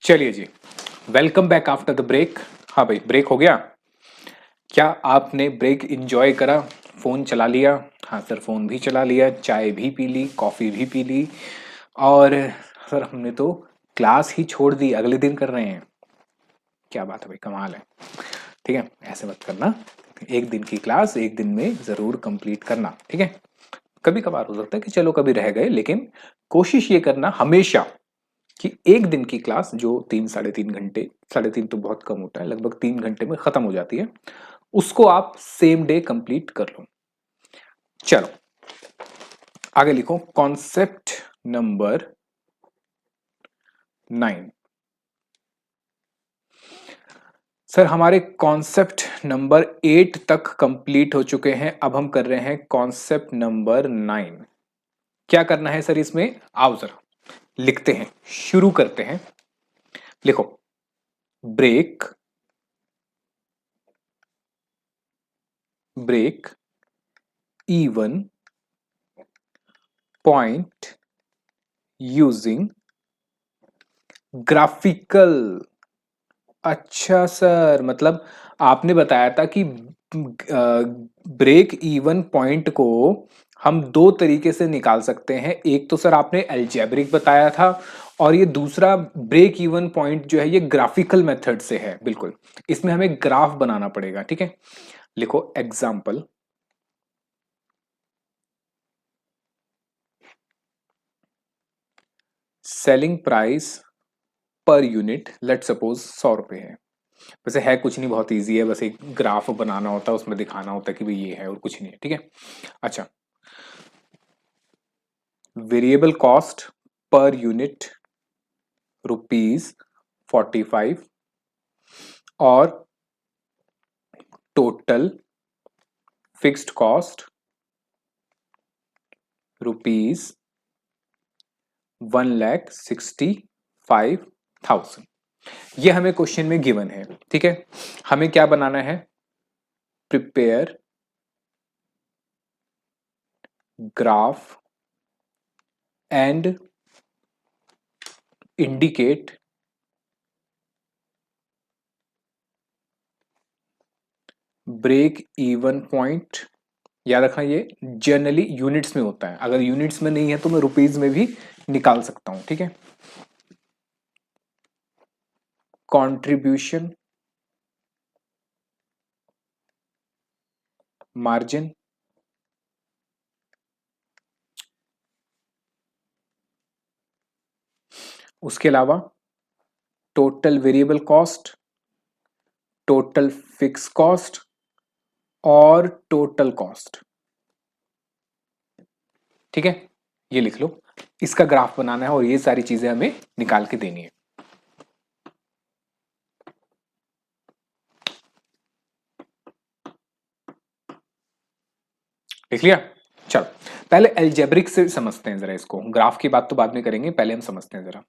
चलिए जी, welcome back after the break. हाँ भाई, ब्रेक हो गया। क्या आपने ब्रेक इंजॉय करा? फोन चला लिया? हाँ सर, फोन भी चला लिया, चाय भी पी ली, कॉफी भी पी ली। और सर हमने तो क्लास ही छोड़ दी, अगले दिन कर रहे हैं। क्या बात है भाई, कमाल है। ठीक है, ऐसे मत करना। एक दिन की क्लास एक दिन में जरूर कंप्लीट करना, ठीक है। कभी कभार हो सकता है कि चलो कभी रह गए, लेकिन कोशिश ये करना हमेशा कि एक दिन की क्लास जो 3 साढ़े 3 घंटे, साढ़े तीन तो बहुत कम होता है, लगभग 3 घंटे में खत्म हो जाती है, उसको आप सेम डे कंप्लीट कर लो। चलो आगे लिखो, कॉन्सेप्ट नंबर 9। सर हमारे कॉन्सेप्ट नंबर 8 तक कंप्लीट हो चुके हैं, अब हम कर रहे हैं कॉन्सेप्ट नंबर 9। क्या करना है सर इसमें? आओ जरा लिखते हैं, शुरू करते हैं। लिखो, break break even point using graphical. अच्छा सर, मतलब आपने बताया था कि ब्रेक इवन पॉइंट को हम दो तरीके से निकाल सकते हैं। एक तो सर आपने अलजेब्रिक बताया था, और ये दूसरा ब्रेक इवन पॉइंट जो है ये ग्राफिकल मेथड से है। बिल्कुल, इसमें हमें ग्राफ बनाना पड़ेगा, ठीक है। लिखो example, selling price per unit let suppose 100 रुपए है। वैसे है कुछ नहीं, बहुत इजी है, बस एक ग्राफ बनाना होता है, उसमें दिखाना होता है कि भाई ये है और कुछ नहीं है, ठीक है। अच्छा, वेरिएबल कॉस्ट पर यूनिट ₹45 और टोटल फिक्स्ड कॉस्ट ₹1,65,000। ये हमें क्वेश्चन में गिवन है, ठीक है। हमें क्या बनाना है? Prepare graph and indicate break even point. याद रखना, ये जनरली यूनिट्स में होता है, अगर यूनिट्स में नहीं है तो मैं रुपीज में भी निकाल सकता हूं, ठीक है। कंट्रीब्यूशन मार्जिन, उसके अलावा total variable cost, total fix cost और टोटल कॉस्ट, ठीक है। ये लिख लो, इसका ग्राफ बनाना है और ये सारी चीजें हमें निकाल के देनी है। लिख लिया? चलो पहले एल्जेब्रिक से समझते हैं जरा इसको, ग्राफ की बात तो बाद में करेंगे, पहले हम समझते हैं जरा।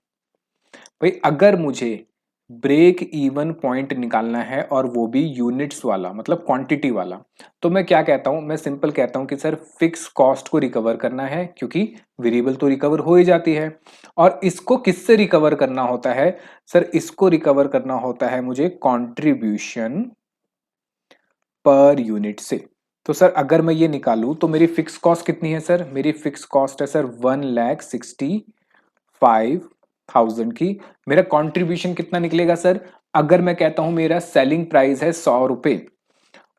भाई अगर मुझे ब्रेक इवन पॉइंट निकालना है और वो भी यूनिट्स वाला, मतलब क्वांटिटी वाला, तो मैं क्या कहता हूं? मैं सिंपल कहता हूं कि सर फिक्स कॉस्ट को रिकवर करना है, क्योंकि वेरिएबल तो रिकवर हो ही जाती है। और इसको किससे रिकवर करना होता है? सर इसको रिकवर करना होता है मुझे कंट्रीब्यूशन पर यूनिट से। तो सर अगर मैं ये निकालूं तो मेरी फिक्स कॉस्ट कितनी है सर? मेरी फिक्स कॉस्ट है सर 1,65,000 की। मेरा कंट्रीब्यूशन कितना निकलेगा सर? अगर मैं कहता हूं मेरा सेलिंग प्राइस है 100 रुपए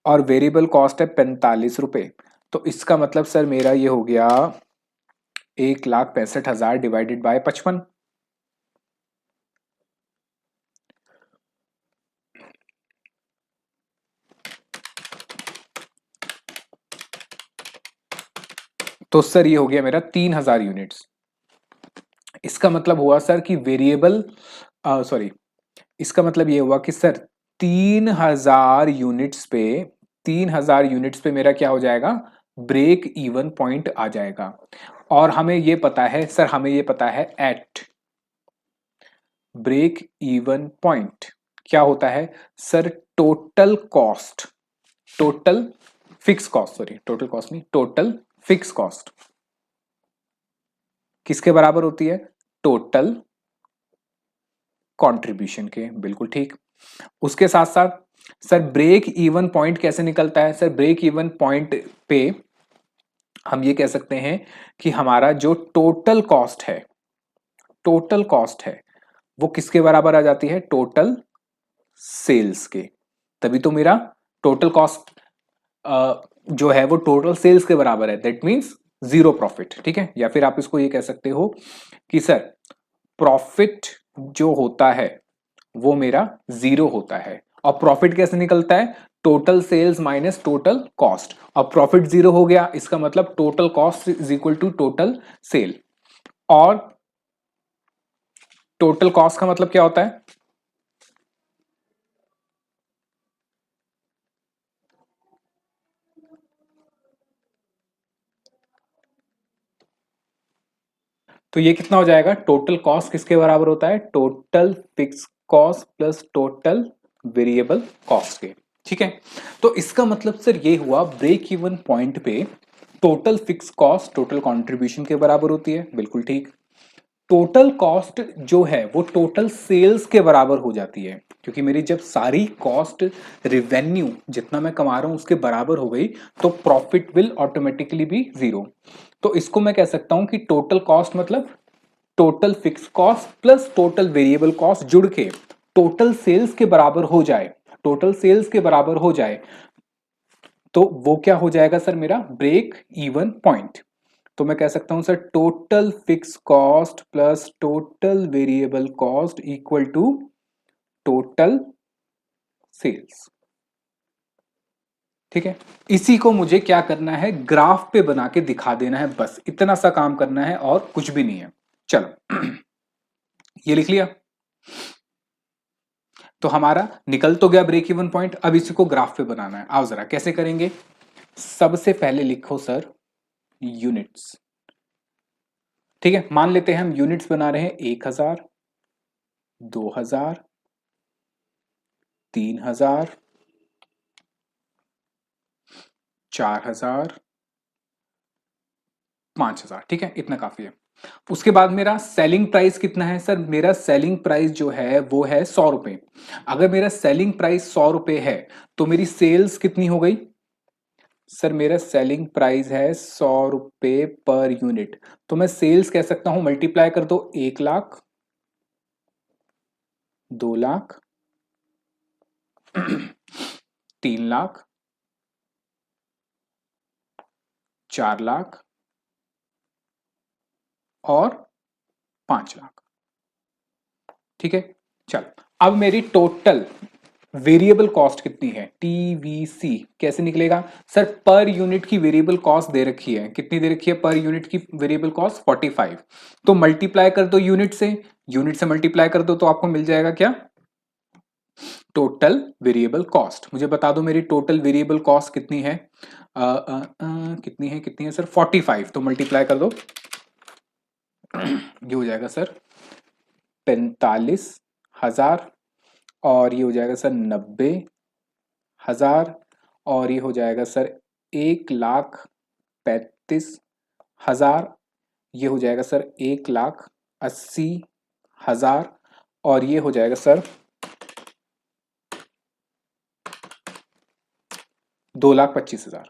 और वेरिएबल कॉस्ट है 45 रुपए, तो इसका मतलब सर मेरा ये हो गया 1,65,000 डिवाइडेड बाय 55। तो सर ये हो गया मेरा 3,000 यूनिट्स। इसका मतलब हुआ सर कि वेरिएबल, सॉरी, इसका मतलब ये हुआ कि सर 3,000 यूनिट्स पे 3,000 यूनिट्स पे मेरा क्या हो जाएगा? ब्रेक इवन पॉइंट आ जाएगा। और हमें ये पता है सर, हमें ये पता है एट ब्रेक इवन पॉइंट क्या होता है sir? Total cost, total fix cost, sorry total cost नहीं, टोटल फिक्स कॉस्ट किसके बराबर होती है? टोटल कंट्रीब्यूशन के, बिल्कुल ठीक। उसके साथ साथ सर ब्रेक इवन पॉइंट कैसे निकलता है? सर ब्रेक इवन पॉइंट पे हम ये कह सकते हैं कि हमारा जो टोटल कॉस्ट है, टोटल कॉस्ट है वो किसके बराबर आ जाती है? टोटल सेल्स के। तभी तो मेरा टोटल कॉस्ट जो है वो टोटल सेल्स के बराबर है, दैट मीन्स जीरो प्रॉफिट। ठीक है, या फिर आप इसको ये कह सकते हो कि सर प्रॉफिट जो होता है वो मेरा जीरो होता है। और प्रॉफिट कैसे निकलता है? Total sales minus total cost. अब प्रॉफिट जीरो हो गया, इसका मतलब total cost is equal to total sale. और टोटल कॉस्ट का मतलब क्या होता है? तो ये कितना हो जाएगा? टोटल कॉस्ट किसके बराबर होता है? Total fix cost plus total variable cost के। ठीक है, तो इसका मतलब सर ये हुआ ब्रेक इवन पॉइंट पे total fix cost total contribution के बराबर होती है, बिल्कुल ठीक। टोटल कॉस्ट जो है वो टोटल सेल्स के बराबर हो जाती है, क्योंकि मेरी जब सारी कॉस्ट रिवेन्यू जितना मैं कमा रहा हूं उसके बराबर हो गई तो profit will automatically be zero. तो इसको मैं कह सकता हूं कि टोटल कॉस्ट मतलब total fix cost plus total variable cost जुड़ के टोटल सेल्स के बराबर हो जाए, टोटल सेल्स के बराबर हो जाए तो वो क्या हो जाएगा सर? मेरा ब्रेक इवन पॉइंट। तो मैं कह सकता हूं sir total fix cost plus total variable cost equal to total sales. ठीक है, इसी को मुझे क्या करना है? ग्राफ पे बना के दिखा देना है, बस इतना सा काम करना है और कुछ भी नहीं है। चलो ये लिख लिया, तो हमारा निकल तो गया ब्रेक इवन पॉइंट। अब इसी को ग्राफ पे बनाना है। आओ जरा कैसे करेंगे? सबसे पहले लिखो सर यूनिट्स। ठीक है, मान लेते हैं हम यूनिट्स बना रहे हैं 1000, 2000, 3000, 4000, 5000। ठीक है, इतना काफी है। उसके बाद मेरा सेलिंग प्राइस कितना है? सर मेरा सेलिंग प्राइस जो है वो है 100 रुपए। अगर मेरा सेलिंग प्राइस 100 रुपए है तो मेरी सेल्स कितनी हो गई? सर मेरा सेलिंग प्राइस है 100 रुपए पर यूनिट, तो मैं सेल्स कह सकता हूं मल्टीप्लाई कर दो 1 लाख, 2 लाख, 3 लाख, 4 लाख और 5 लाख। ठीक है, चल अब मेरी टोटल वेरिएबल कॉस्ट कितनी है? टीवीसी कैसे निकलेगा? सर पर यूनिट की वेरिएबल कॉस्ट दे रखी है, कितनी दे रखी है पर यूनिट की वेरिएबल कॉस्ट? 45। तो मल्टीप्लाई कर दो यूनिट से, यूनिट से मल्टीप्लाई कर दो तो आपको मिल जाएगा क्या? Total variable cost. मुझे बता दो मेरी टोटल वेरिएबल कॉस्ट कितनी है? कितनी है सर? 45। तो मल्टीप्लाई कर दो, ये हो जाएगा सर 45,000 और ये हो जाएगा सर 90,000 और ये हो जाएगा सर 1,35,000, ये हो जाएगा सर 1,80,000 और ये हो जाएगा सर 2,25,000।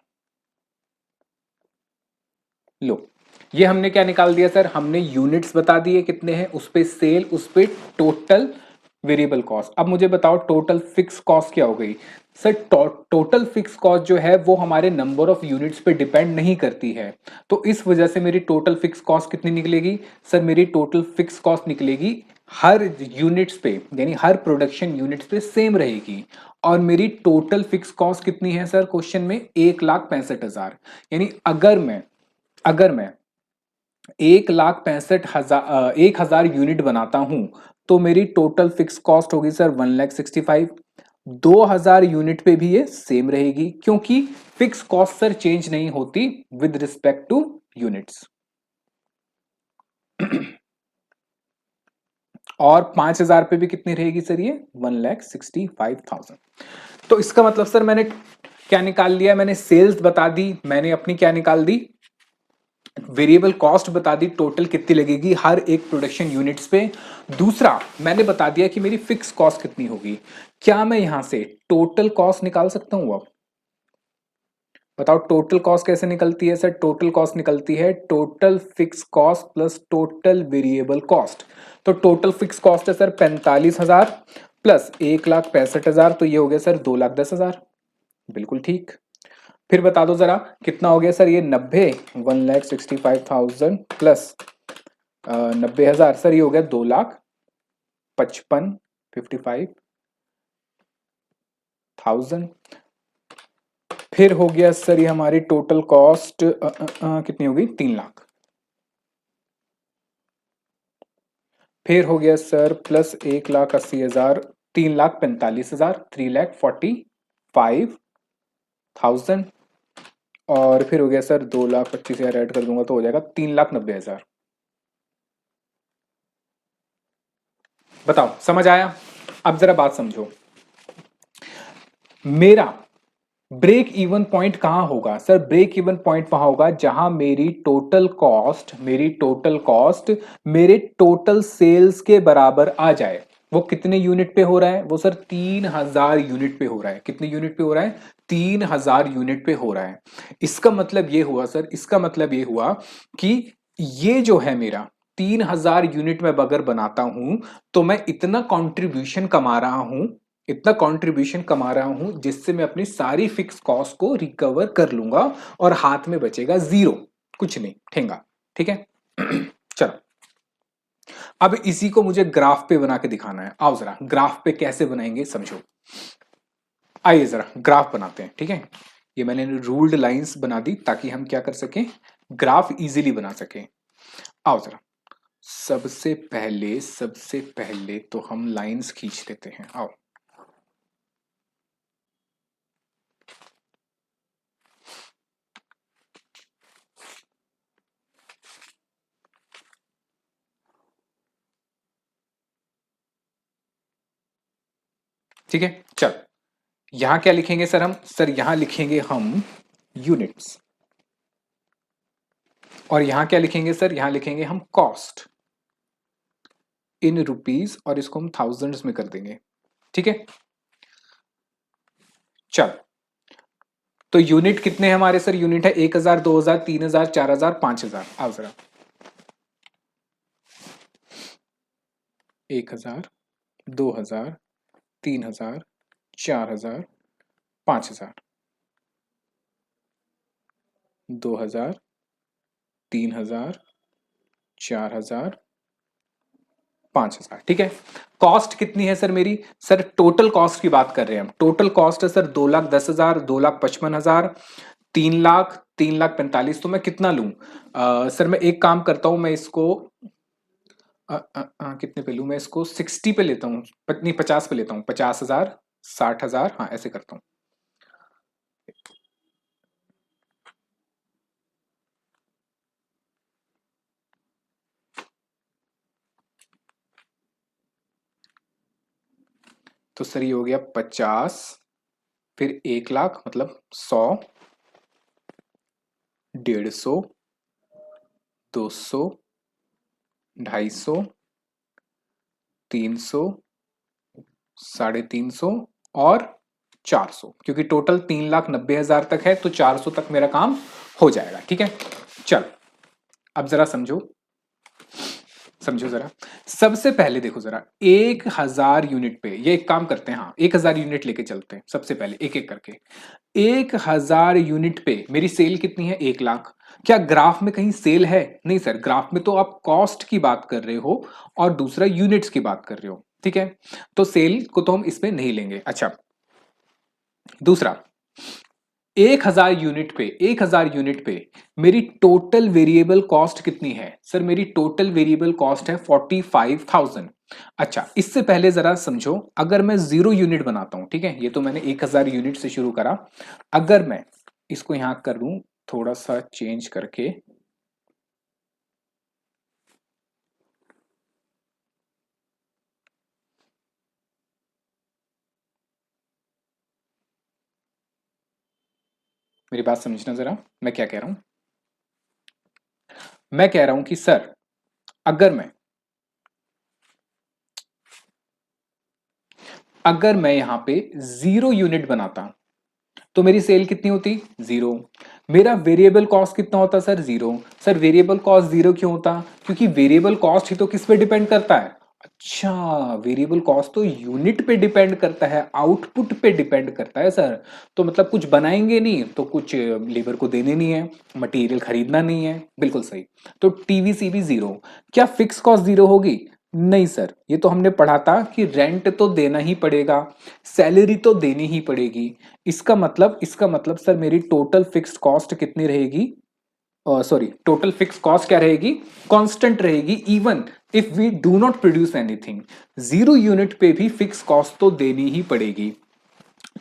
लो, ये हमने क्या निकाल दिया सर? हमने यूनिट्स बता दिए कितने हैं, उस पे सेल, उस पे टोटल वेरिएबल कॉस्ट। अब मुझे बताओ टोटल फिक्स कॉस्ट क्या हो गई? सर टोटल फिक्स कॉस्ट जो है वो हमारे नंबर ऑफ यूनिट्स पे डिपेंड नहीं करती है, तो इस वजह से मेरी टोटल फिक्स कॉस्ट कितनी निकलेगी? सर मेरी टोटल फिक्स कॉस्ट निकलेगी हर यूनिट्स पे, यानी हर प्रोडक्शन यूनिट्स पे सेम रहेगी। और मेरी टोटल फिक्स कॉस्ट कितनी है सर क्वेश्चन में? 1,65,000। यानी अगर मैं 1,65,000 यूनिट बनाता हूं तो मेरी टोटल फिक्स कॉस्ट होगी सर 1,65,000। 2,000 यूनिट पे भी ये सेम रहेगी, क्योंकि फिक्स कॉस्ट सर चेंज नहीं होती विद रिस्पेक्ट टू यूनिट्स। और 5,000 पे भी कितनी रहेगी सर? ये 1,65,000। तो इसका मतलब सर मैंने क्या निकाल लिया? मैंने सेल्स बता दी, मैंने अपनी क्या निकाल दी? वेरिएबल कॉस्ट बता दी टोटल कितनी लगेगी हर एक प्रोडक्शन यूनिट्स पे। दूसरा मैंने बता दिया कि मेरी फिक्स कॉस्ट कितनी होगी। क्या मैं यहां से टोटल कॉस्ट निकाल सकता हूं अब? बताओ टोटल कॉस्ट कैसे निकलती है सर? टोटल कॉस्ट निकलती है total fix cost plus total variable cost. तो टोटल फिक्स कॉस्ट है सर 45,000 प्लस 1,65,000, तो ये हो गया सर 2,10,000। बिल्कुल ठीक। फिर बता दो जरा कितना हो गया सर ये 90, 1,65,000 प्लस 90,000, सर ये हो गया 2,55,, 55,000। फिर हो गया सर ये हमारी टोटल कॉस्ट कितनी होगी? 3 लाख। फिर हो गया सर प्लस 1,80,000, 3,45,000, 3,45,000। और फिर हो गया सर 2,25,000 ऐड कर दूंगा तो हो जाएगा 3,90,000। बताओ समझ आया? अब जरा बात समझो। मेरा ब्रेक इवन पॉइंट कहां होगा सर? ब्रेक इवन पॉइंट वहां होगा जहां मेरी टोटल कॉस्ट मेरे टोटल सेल्स के बराबर आ जाए। वो कितने यूनिट पे हो रहा है? वो सर 3,000 यूनिट पे हो रहा है। कितने यूनिट पे हो रहा है? 3,000 यूनिट पे हो रहा है। इसका मतलब ये हुआ सर, इसका मतलब ये हुआ कि ये जो है मेरा 3,000 यूनिट में अगर बनाता हूं तो मैं इतना कंट्रीब्यूशन कमा रहा हूं, इतना कंट्रीब्यूशन कमा रहा हूं जिससे मैं अपनी सारी फिक्स कॉस्ट को रिकवर कर लूंगा और हाथ में बचेगा जीरो, कुछ नहीं ठेंगा। ठीक है चलो अब इसी को मुझे ग्राफ पे बना के दिखाना है। आओ जरा ग्राफ पे कैसे बनाएंगे समझो। आइए जरा ग्राफ बनाते हैं। ठीक है, ये मैंने रूल्ड लाइंस बना दी ताकि हम क्या कर सकें, ग्राफ इजीली बना सकें। आओ जरा सबसे पहले तो हम लाइंस खींच लेते हैं। आओ ठीक है, चल यहां क्या लिखेंगे सर हम? सर यहां लिखेंगे हम यूनिट्स। और यहां क्या लिखेंगे सर? यहां लिखेंगे हम कॉस्ट इन रुपीस और इसको हम थाउजेंड्स में कर देंगे। ठीक है, चल तो यूनिट कितने हैं हमारे सर? यूनिट है 1,000, 2,000, 3,000, 4,000, 5,000। आओ जरा 1,000, 2,000, 3,000, 4,000, 5,000, 2,000, 3,000, 4,000, 5,000। ठीक है, कॉस्ट कितनी है सर मेरी? सर टोटल कॉस्ट की बात कर रहे हैं हम। टोटल कॉस्ट है सर 2,10,000, 2,55,000, 3,00,000, 3,45,000। तो मैं कितना लूं? सर मैं एक काम करता हूं, मैं इसको कितने पे लूं? मैं इसको 60 पे लेता हूँ, नहीं 50 पे लेता हूँ। 50,000, 60,000, हाँ ऐसे करता हूँ। तो सर ये हो गया 50, फिर 1,00,000 मतलब 100, 150, 200, 250, 300, 350 और 400, क्योंकि टोटल 3,90,000 तक है तो 400 तक मेरा काम हो जाएगा। ठीक है, चल अब जरा समझो, समझो जरा। सबसे पहले देखो जरा 1,000 यूनिट पे ये एक काम करते हैं। हाँ 1,000 यूनिट लेके चलते हैं सबसे पहले एक एक करके। 1,000 यूनिट पे मेरी सेल कितनी है? 1,00,000। क्या ग्राफ में कहीं सेल है? नहीं सर, ग्राफ में तो आप कॉस्ट की बात कर रहे हो और दूसरा यूनिट्स की बात कर रहे हो। ठीक है, तो सेल को तो हम इसमें नहीं लेंगे। अच्छा, दूसरा 1,000 यूनिट पे मेरी टोटल वेरिएबल कॉस्ट कितनी है? सर मेरी टोटल वेरिएबल कॉस्ट है 45,000। अच्छा, इससे पहले जरा समझो, अगर मैं 0 यूनिट बनाता हूं, ठीक है, ये तो मैंने 1,000 यूनिट से शुरू करा। अगर मैं इसको यहां कर दूं थोड़ा सा चेंज करके, मेरी बात समझना जरा मैं क्या कह रहा हूं। मैं कह रहा हूं कि सर अगर मैं यहां पे 0 यूनिट बनाता तो मेरी सेल कितनी होती? 0। मेरा वेरिएबल कॉस्ट कितना होता सर? 0। सर वेरिएबल कॉस्ट 0 क्यों होता? क्योंकि वेरिएबल कॉस्ट ही तो किस पे डिपेंड करता है? अच्छा, वेरिएबल कॉस्ट तो यूनिट पे डिपेंड करता है, आउटपुट पे डिपेंड करता है सर। तो मतलब कुछ बनाएंगे नहीं तो कुछ लेबर को देने नहीं है, मटेरियल खरीदना नहीं है, बिल्कुल सही। तो टीवीसी भी 0। क्या फिक्स कॉस्ट 0 होगी? नहीं सर, ये तो हमने पढ़ा था कि रेंट तो देना ही पड़ेगा, सैलरी तो देनी ही पड़ेगी। इसका मतलब सर मेरी टोटल फिक्स्ड कॉस्ट कितनी रहेगी? सॉरी, टोटल फिक्स कॉस्ट क्या रहेगी? कांस्टेंट रहेगी even if we do not produce anything. 0 unit पे भी फिक्स कॉस्ट तो देनी ही पड़ेगी।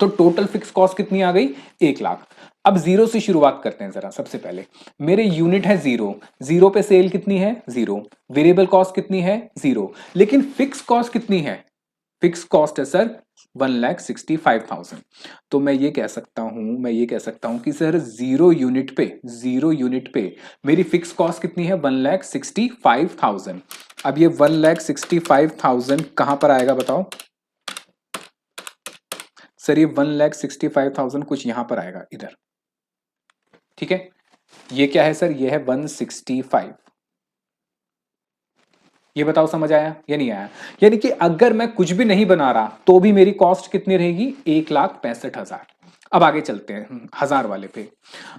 तो टोटल फिक्स कॉस्ट कितनी आ गई? 1 लाख। अब 0 से शुरुआत करते हैं जरा। सबसे पहले मेरे यूनिट है 0, 0 पे सेल कितनी है? 0। वेरिएबल कॉस्ट कितनी है? 0। लेकिन फिक्स कॉस्ट कितनी है? फिक्स कॉस्ट है सर 1,65,000। तो मैं ये कह सकता हूं कि सर 0 यूनिट पे मेरी फिक्स कॉस्ट कितनी है? 1,65,000। अब ये 1,65,000 कहां पर आएगा बताओ? सर ये 1,65,000 कुछ यहां पर आएगा, इधर। ठीक है, ये क्या है सर? ये है 165। ये बताओ समझ आया या नहीं आया? यानी कि अगर मैं कुछ भी नहीं बना रहा तो भी मेरी कॉस्ट कितनी रहेगी? 1,65,000। अब आगे चलते हैं हजार वाले पे।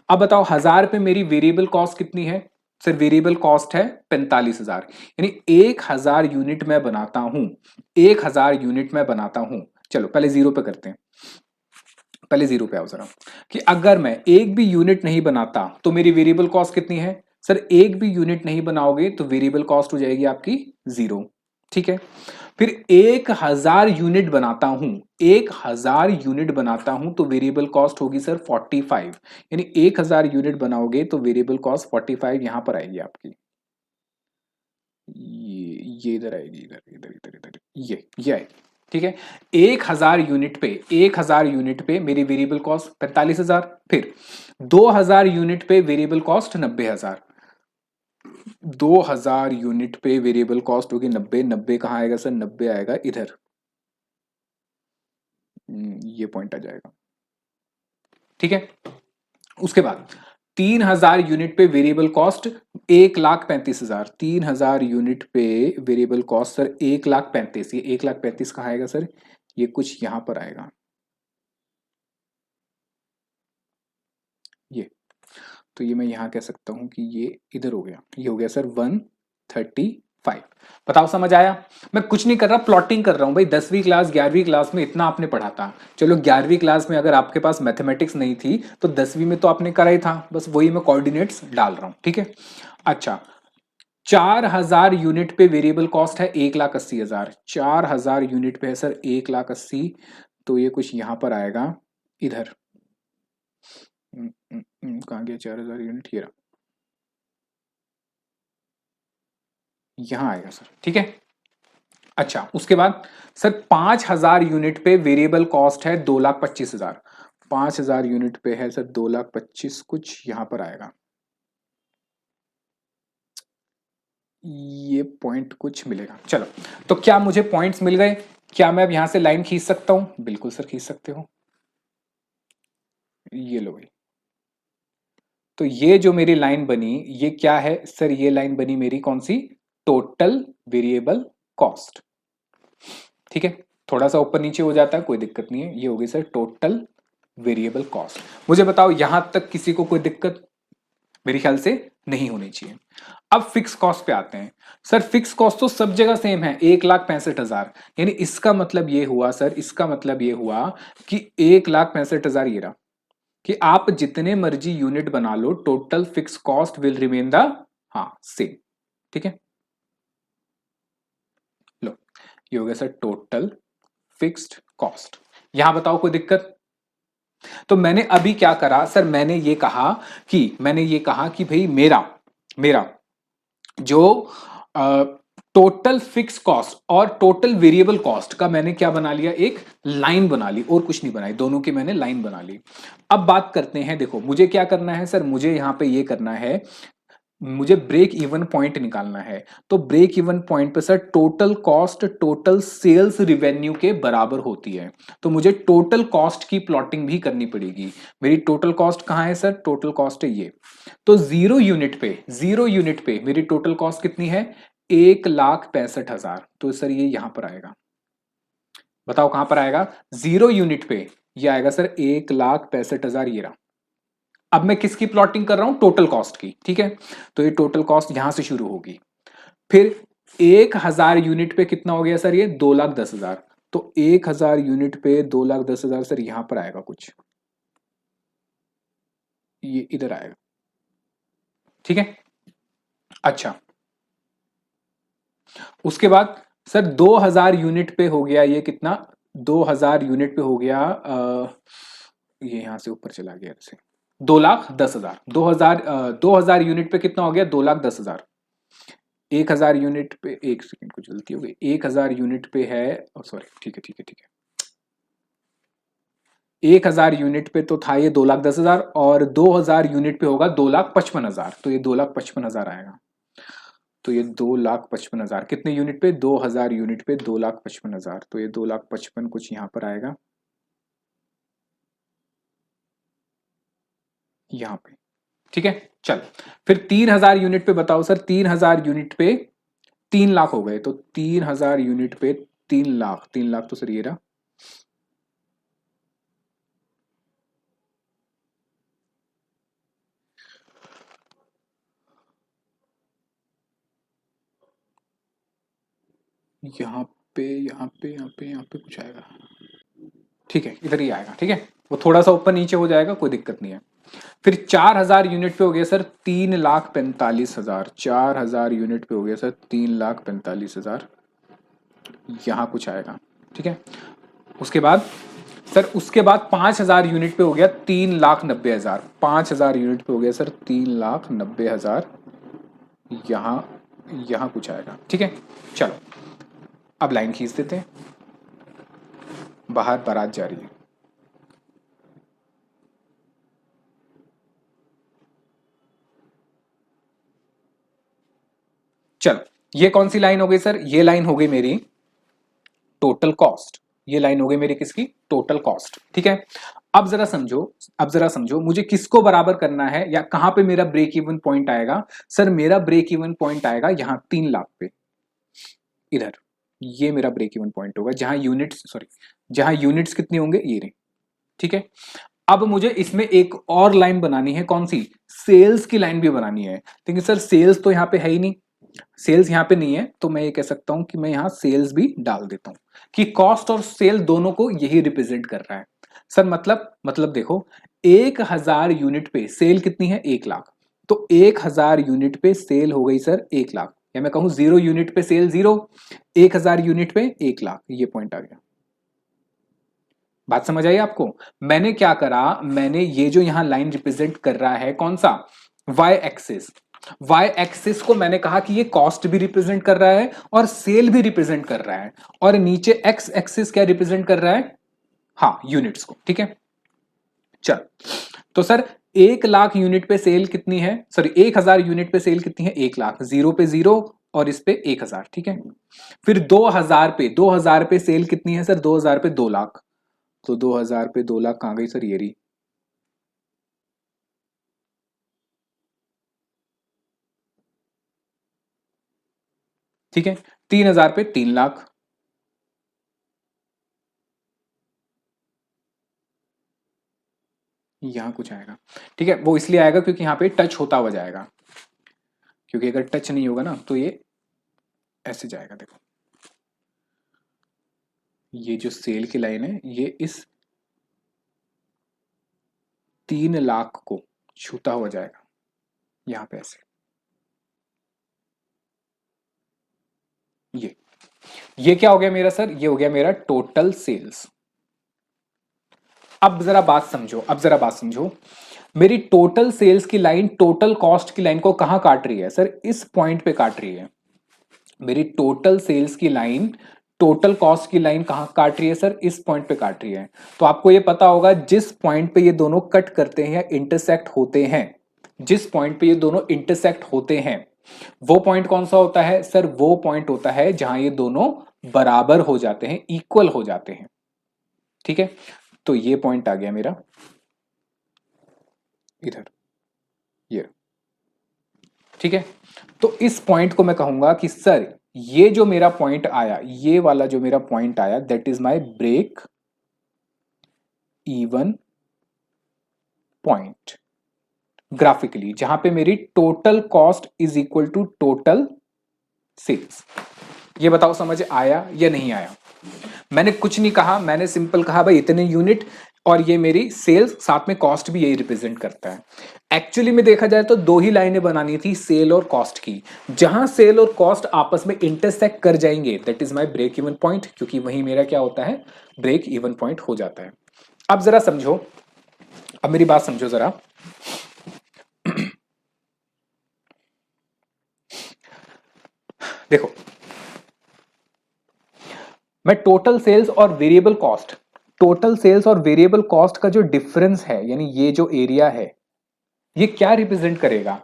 अब बताओ, 1000 पे मेरी वेरिएबल कॉस्ट कितनी है? सर वेरिएबल कॉस्ट है 45,000। यानी 1,000 यूनिट मैं बनाता हूं, 1,000 यूनिट मैं बनाता हूं। चलो पहले जीरो पे करते हैं, पहले जीरो पे आओ जरा। कि अगर मैं एक भी यूनिट नहीं बनाता तो मेरी वेरिएबल कॉस्ट कितनी है? सर एक भी यूनिट नहीं बनाओगे तो वेरिएबल कॉस्ट हो जाएगी आपकी 0। ठीक है, फिर 1,000 यूनिट बनाता हूं, 1,000 यूनिट बनाता हूं तो वेरिएबल कॉस्ट होगी सर 45। यानी 1,000 यूनिट बनाओगे तो वेरिएबल कॉस्ट 45 यहां पर आएगी आपकी। ये इधर आएगी, इधर इधर इधर इधर, ये आएगी। ठीक है, 1,000 यूनिट पे मेरी वेरिएबल कॉस्ट 45,000। फिर 2,000 यूनिट पे वेरिएबल कॉस्ट 90,000। 2,000 यूनिट पे वेरिएबल कॉस्ट होगी 90। 90 कहां आएगा सर? 90 आएगा इधर। ये पॉइंट आ जाएगा। ठीक है, उसके बाद 3,000 यूनिट पे वेरिएबल कॉस्ट 1,35,000। 3,000 यूनिट पे वेरिएबल कॉस्ट सर 1,35,000। ये 1,35,000 कहाँ आएगा सर? ये कुछ यहां पर आएगा, ये। तो ये मैं यहां कह सकता हूं कि ये इधर हो गया, ये हो गया सर 135। बताओ समझ आया? मैं कुछ नहीं कर रहा, प्लॉटिंग कर रहा हूं भाई। 10वीं क्लास 11वीं क्लास में इतना आपने पढ़ा था। चलो 11वीं क्लास में अगर आपके पास मैथमेटिक्स नहीं थी तो 10वीं में तो आपने करा ही था, बस वही मैं कोऑर्डिनेट्स डाल रहा हूं। ठीक है, अच्छा, 4,000 यूनिट पे वेरिएबल कॉस्ट है 1,80,000। 4,000 यूनिट पे है सर 1,80,000। तो ये कुछ यहां पर आएगा, इधर। कहां गया 4,000 यूनिट? ये रहा, यहां आएगा सर। ठीक है, अच्छा, उसके बाद सर 5,000 यूनिट पे वेरिएबल कॉस्ट है 2,25,000। 5,000 यूनिट पे है सर 2,25,000, कुछ यहां पर आएगा। ये पॉइंट कुछ मिलेगा। चलो, तो क्या मुझे पॉइंट्स मिल गए? क्या मैं अब यहां से लाइन खींच सकता हूं? बिल्कुल सर खींच सकते हो। ये लो भाई। तो ये जो मेरी लाइन बनी, ये क्या है सर? ये लाइन बनी मेरी कौन सी? Total variable cost. ठीक है, थोड़ा सा ऊपर नीचे हो जाता है, कोई दिक्कत नहीं है। ये हो गई सर टोटल वेरिएबल कॉस्ट। मुझे बताओ यहां तक किसी को कोई दिक्कत? मेरे ख्याल से नहीं होनी चाहिए। अब फिक्स कॉस्ट पे आते हैं। सर फिक्स कॉस्ट तो सब जगह सेम है, 1,65,000। यानी इसका मतलब ये हुआ सर, इसका मतलब ये हुआ कि 1,65,000 ये रहा, कि आप जितने मर्जी यूनिट बना लो, total fix cost will remain the, हाँ, सेम। ठीक है, लो, ये हो गया सर टोटल फिक्स्ड कॉस्ट। यहां बताओ कोई दिक्कत? तो मैंने अभी क्या करा सर? मैंने ये कहा कि भाई मेरा मेरा जो टोटल फिक्स कॉस्ट और टोटल वेरिएबल कॉस्ट का मैंने क्या बना लिया? एक लाइन बना ली, और कुछ नहीं बनाई, दोनों की मैंने लाइन बना ली। अब बात करते हैं, देखो मुझे क्या करना है सर? मुझे यहां पे ये करना है, मुझे ब्रेक इवन पॉइंट निकालना है। तो ब्रेक इवन पॉइंट पे sir total cost total sales revenue के बराबर होती है। तो मुझे टोटल कॉस्ट की प्लॉटिंग भी करनी पड़ेगी। मेरी टोटल कॉस्ट कहाँ है सर? टोटल कॉस्ट है ये। तो 0 यूनिट पे मेरी टोटल कॉस्ट कितनी है? 1,65,000। तो सर ये यहां पर आएगा। बताओ कहां पर आएगा? 0 यूनिट पे ये आएगा सर 1,65,000 ये रहा। अब मैं किसकी प्लॉटिंग कर रहा हूं? टोटल कॉस्ट की। ठीक है, तो ये टोटल कॉस्ट यहां से शुरू होगी। फिर 1,000 यूनिट पे कितना हो गया सर? ये 2,10,000। तो 1,000 यूनिट पे 2,10,000 सर यहां पर आएगा कुछ, ये इधर आएगा। ठीक है, अच्छा उसके बाद सर 2,000 यूनिट पे हो गया ये कितना? 2,000 यूनिट पे हो गया ये यहां से ऊपर चला गया ऐसे 2,10,000। 2,000 यूनिट पे कितना हो गया? 2,10,000। 1,000 यूनिट पे, एक सेकंड को जल्दी हो गई, 1,000 यूनिट पे है, सॉरी ठीक है ठीक है ठीक है, 1,000 यूनिट पे तो था ये 2,10,000 और 2,000 यूनिट पे होगा 2,55,000। तो ये 2,55,000 आएगा। तो ये 2,55,000 कितने यूनिट पे? 2,000 यूनिट पे 2,55,000। तो ये 2,55,000 कुछ यहां पर आएगा, यहां पे। ठीक है, चल फिर 3,000 यूनिट पे बताओ सर। 3,000 यूनिट पे 3 लाख हो गए। तो 3,000 यूनिट पे 3 लाख, 3 लाख तो सर ये रहा। यहाँ पे यहाँ पे यहाँ पे यहाँ पे कुछ आएगा। ठीक है, इधर ही आएगा। ठीक है, वो थोड़ा सा ऊपर नीचे हो जाएगा, कोई दिक्कत नहीं है। फिर 4,000 यूनिट पे हो गया सर 3,45,000। 4,000 यूनिट पे हो गया सर 3,45,000, यहाँ कुछ आएगा। ठीक है, उसके बाद सर, उसके बाद 5,000 यूनिट पे हो गया 3,90,000। 5,000 यूनिट पे हो गया सर 3,90,000, यहाँ यहाँ कुछ आएगा। ठीक है, चलो अब लाइन खींच देते हैं, बाहर बारात जा रही है। चलो ये कौन सी लाइन हो गई सर? ये लाइन हो गई मेरी टोटल कॉस्ट। ये लाइन हो गई मेरी किसकी? Total cost. ठीक है, अब जरा समझो, अब जरा समझो मुझे किसको बराबर करना है या कहां पे मेरा ब्रेक इवन पॉइंट आएगा? सर मेरा ब्रेक इवन पॉइंट आएगा यहां 3 लाख पे, इधर। ये मेरा ब्रेक इवन पॉइंट होगा जहां यूनिट्स, सॉरी, जहां यूनिट्स कितनी होंगे? ये रही। ठीक है, अब मुझे इसमें एक और लाइन बनानी है, कौन सी? सेल्स की लाइन भी बनानी है। लेकिन सर सेल्स तो यहां पे है ही नहीं, सेल्स यहां पे नहीं है, तो मैं ये कह सकता हूं कि मैं यहां सेल्स भी डाल देता हूं कि कॉस्ट और सेल दोनों को यही रिप्रेजेंट कर रहा है। सर मतलब देखो, 1,000 यूनिट पे सेल कितनी है? 1 लाख। तो 1,000 यूनिट पे सेल हो गई सर 1 लाख, या मैं कहूं 0 यूनिट पे सेल 0, 1,000 यूनिट पे 1 लाख। ये पॉइंट आ गया। बात समझ आई आपको? मैंने क्या करा, मैंने ये जो यहां लाइन रिप्रेजेंट कर रहा है कौन सा? Y axis. वाई एक्सिस को मैंने कहा कि ये कॉस्ट भी रिप्रेजेंट कर रहा है और सेल भी रिप्रेजेंट कर रहा है, और नीचे एक्स एक्सिस क्या रिप्रेजेंट कर रहा है? हाँ, यूनिट्स को। ठीक है, चल तो सर 1 लाख यूनिट पे सेल कितनी है? सॉरी, 1,000 यूनिट पे सेल कितनी है? 1 लाख। 0 पे 0 और इस पे 1,000। ठीक है, फिर 2,000 पे सेल कितनी है सर? 2,000 पे 2 लाख। तो 2,000 पे 2 लाख कहां गई सर? ये रही। ठीक है, 3,000 पे 3 लाख, यहां कुछ आएगा। ठीक है, वो इसलिए आएगा क्योंकि यहां पे टच होता हुआ जाएगा, क्योंकि अगर टच नहीं होगा ना तो ये ऐसे जाएगा। देखो, ये जो सेल की लाइन है ये इस 3 लाख को छूता हुआ जाएगा, यहां पे ऐसे। ये क्या हो गया मेरा सर? ये हो गया मेरा टोटल सेल्स। अब जरा बात समझो, अब जरा बात समझो, मेरी टोटल सेल्स की लाइन टोटल कॉस्ट की लाइन को कहां काट रही है सर? इस पॉइंट पे काट रही है। मेरी टोटल सेल्स की लाइन टोटल कॉस्ट की लाइन कहां काट रही है सर? इस पॉइंट पे काट रही है। तो आपको ये पता होगा जिस पॉइंट पे ये दोनों कट करते हैं या इंटरसेक्ट होते हैं, जिस पॉइंट पे ये दोनों इंटरसेक्ट होते हैं वो पॉइंट कौन सा होता है सर? वो पॉइंट होता है जहां ये दोनों बराबर हो जाते हैं, इक्वल हो जाते हैं। ठीक है, तो ये पॉइंट आ गया मेरा इधर, ये। ठीक है, तो इस पॉइंट को मैं कहूंगा कि सर ये जो मेरा पॉइंट आया, ये वाला जो मेरा पॉइंट आया, that is my break even point graphically, जहां पे मेरी total cost is equal to total sales. ये बताओ समझ आया या नहीं आया? मैंने कुछ नहीं कहा, मैंने सिंपल कहा भाई इतने यूनिट, और ये मेरी सेल्स, साथ में कॉस्ट भी यही रिप्रेजेंट करता है। एक्चुअली में देखा जाए तो दो ही लाइनें बनानी थी, सेल और कॉस्ट की। जहां सेल और कॉस्ट आपस में इंटरसेक्ट कर जाएंगे that is my break even point, क्योंकि वही मेरा क्या होता है, ब्रेक इवन पॉइंट हो जाता है। अब जरा समझो, अब मेरी बात समझो जरा। देखो, मैं टोटल सेल्स और वेरिएबल कॉस्ट, टोटल सेल्स और वेरिएबल कॉस्ट का जो डिफरेंस है, यानी ये जो एरिया है, ये क्या रिप्रेजेंट करेगा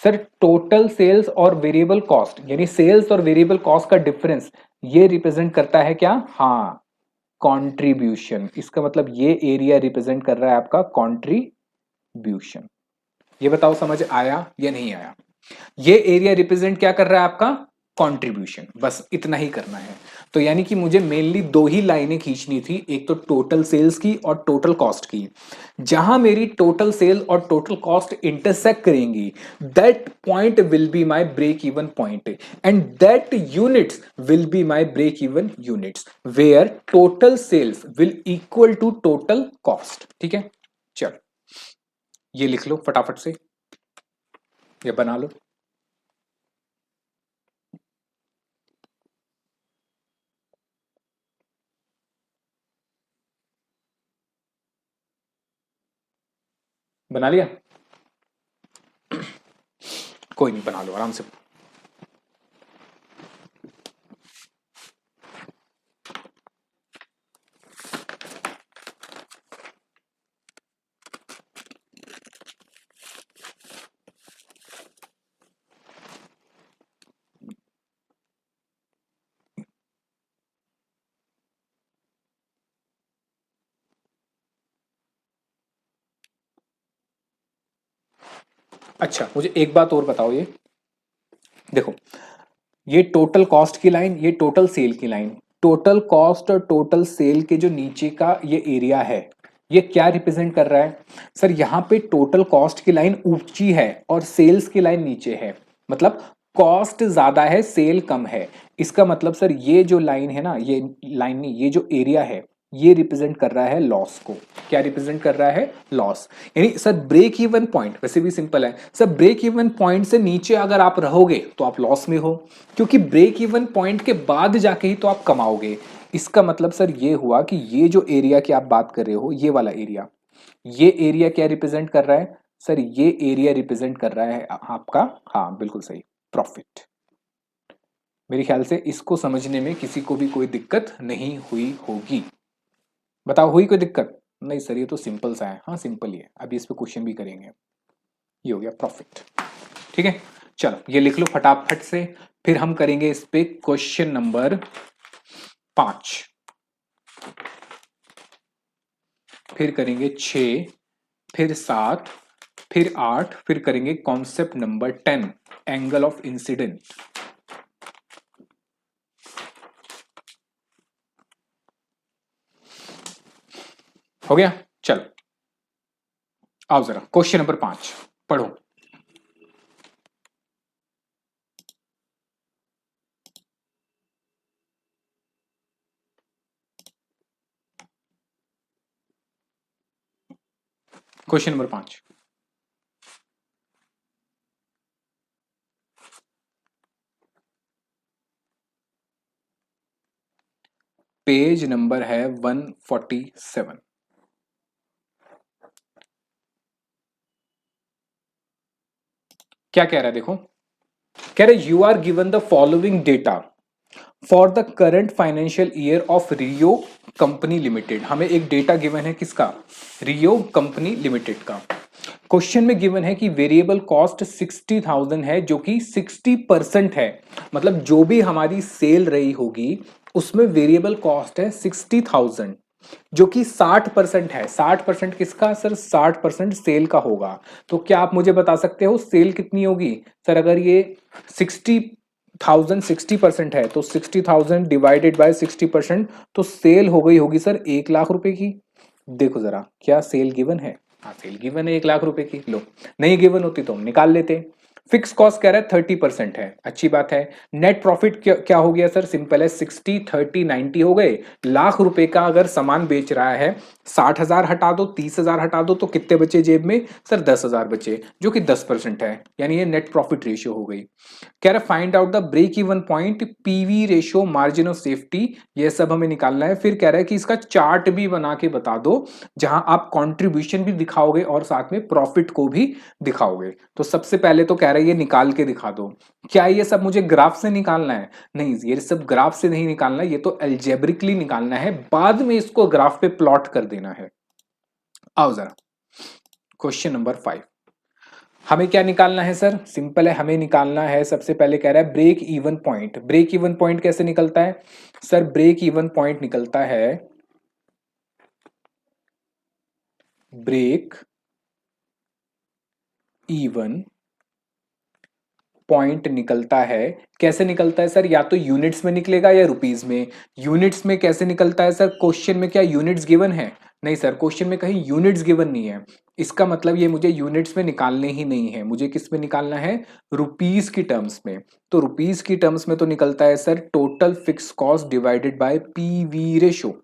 सर? टोटल सेल्स और वेरिएबल कॉस्ट, यानी सेल्स और वेरिएबल कॉस्ट का डिफरेंस, ये रिप्रेजेंट करता है क्या? हाँ, कंट्रीब्यूशन। इसका मतलब ये एरिया रिप्रेजेंट कर रहा है आपका कंट्रीब्यूशन। ये बताओ समझ आया या नहीं आया? ये एरिया रिप्रेजेंट क्या कर रहा है आपका? कंट्रीब्यूशन। बस इतना ही करना है। तो यानी कि मुझे मेनली दो ही लाइनें खींचनी थी, एक तो टोटल सेल्स की और टोटल कॉस्ट की। जहां मेरी टोटल सेल और टोटल कॉस्ट इंटरसेक्ट करेंगी, that point will be my break even point, and that units will be my break even units, where total sales will equal to total cost. ठीक है, चलो ये लिख लो फटाफट से, ये बना लो। बना लिया? कोई नहीं, बना लो आराम से। अच्छा, मुझे एक बात और बताओ, ये देखो, ये टोटल कॉस्ट की लाइन, ये टोटल सेल की लाइन, टोटल कॉस्ट और टोटल सेल के जो नीचे का ये एरिया है, ये क्या रिप्रेजेंट कर रहा है सर? यहां पे टोटल कॉस्ट की लाइन ऊंची है और सेल्स की लाइन नीचे है, मतलब कॉस्ट ज्यादा है, सेल कम है। इसका मतलब सर ये जो लाइन है ना, ये लाइन नहीं, ये जो एरिया है, ये रिप्रेजेंट कर रहा है लॉस को। क्या रिप्रेजेंट कर रहा है? लॉस। यानी सर ब्रेक इवन पॉइंट वैसे भी सिंपल है सर, ब्रेक इवन पॉइंट से नीचे अगर आप रहोगे तो आप लॉस में हो, क्योंकि ब्रेक इवन पॉइंट के बाद जाके ही तो आप कमाओगे। इसका मतलब सर ये हुआ कि ये जो एरिया की आप बात कर रहे हो, ये वाला एरिया, ये एरिया क्या रिप्रेजेंट कर रहा है सर? ये एरिया रिप्रेजेंट कर रहा है आपका, हाँ बिल्कुल सही, प्रॉफिट। मेरे ख्याल से इसको समझने में किसी को भी कोई दिक्कत नहीं हुई होगी। बताओ, हुई कोई दिक्कत? नहीं सर ये तो सिंपल सा है। हाँ सिंपल ही है, अभी इस पे क्वेश्चन भी करेंगे। ये हो गया प्रॉफिट। ठीक है, चलो ये लिख लो फटाफट से, फिर हम करेंगे इस पे क्वेश्चन नंबर 5, फिर करेंगे 6, फिर 7, फिर 8, फिर करेंगे concept number 10, angle of incident. हो गया? चलो आओ जरा क्वेश्चन नंबर 5 पढ़ो। क्वेश्चन नंबर 5, पेज नंबर है 147। क्या कह रहा है देखो, कह रहे you are given the following data for the current financial year of Rio company limited. हमें एक डेटा गिवन है किसका? रियो कंपनी लिमिटेड का। क्वेश्चन में गिवन है कि वेरिएबल कॉस्ट 60,000 है जो कि 60% है, मतलब जो भी हमारी सेल रही होगी उसमें वेरिएबल कॉस्ट है 60,000 जो कि 60% है। 60% किसका सर? 60% सेल का होगा। तो क्या आप मुझे बता सकते हो सेल कितनी होगी सर? अगर ये 60,000 60% है तो 60,000 डिवाइडेड बाय 60%, तो सेल हो गई होगी सर 1,00,000 रुपए की। देखो जरा, क्या सेल गिवन है? हाँ सेल गिवन है 1,00,000 रुपए की। लो, नहीं गिवन होती तो हम निकाल लेते। फिक्स कॉस्ट कह रहा है 30% है, अच्छी बात है। नेट प्रॉफिट क्या हो गया सर? सिंपल है, 60 30 90 हो गए। ₹1,00,000 का अगर सामान बेच रहा है, 60,000 हटा दो, 30,000 हटा दो, तो कितने बचे जेब में सर? 10,000 बचे, जो कि 10% है, यानी ये नेट प्रॉफिट रेशियो हो गई। कह रहा find out the break even point, PV ratio, margin of safety, ये सब हमें निकालना है। फिर कह रहा है कि इसका चार्ट भी बना के बता दो जहां आप कंट्रीब्यूशन भी दिखाओगे और साथ में प्रॉफिट को भी दिखाओगे। तो सबसे पहले तो कह रहा है ये निकाल के दिखा दो। क्या ये सब मुझे ग्राफ से निकालना है? नहीं, ये सब ग्राफ से नहीं निकालना, ये तो एल्जेब्रिकली निकालना है, बाद में इसको ग्राफ पे प्लॉट कर देना है। आओ जरा, क्वेश्चन नंबर 5। हमें क्या निकालना है सर? सिंपल है, हमें निकालना है, सबसे पहले कह रहा है break even point. Break even point कैसे निकलता है सर? ब्रेक इवन पॉइंट निकलता है, ब्रेक इवन पॉइंट निकलता है। कैसे निकलता है सर? या तो यूनिट्स में निकलेगा या रुपीस में। यूनिट्स में कैसे निकलता है सर? क्वेश्चन में क्या यूनिट्स गिवन है? नहीं सर, क्वेश्चन में कहीं यूनिट्स गिवन नहीं है। इसका मतलब ये मुझे यूनिट्स में निकालने ही नहीं है, मुझे किस में निकालना है? रुपीस की टर्म्स में। तो रुपीस की टर्म्स में तो निकलता है sir total fix cost divided by PV ratio.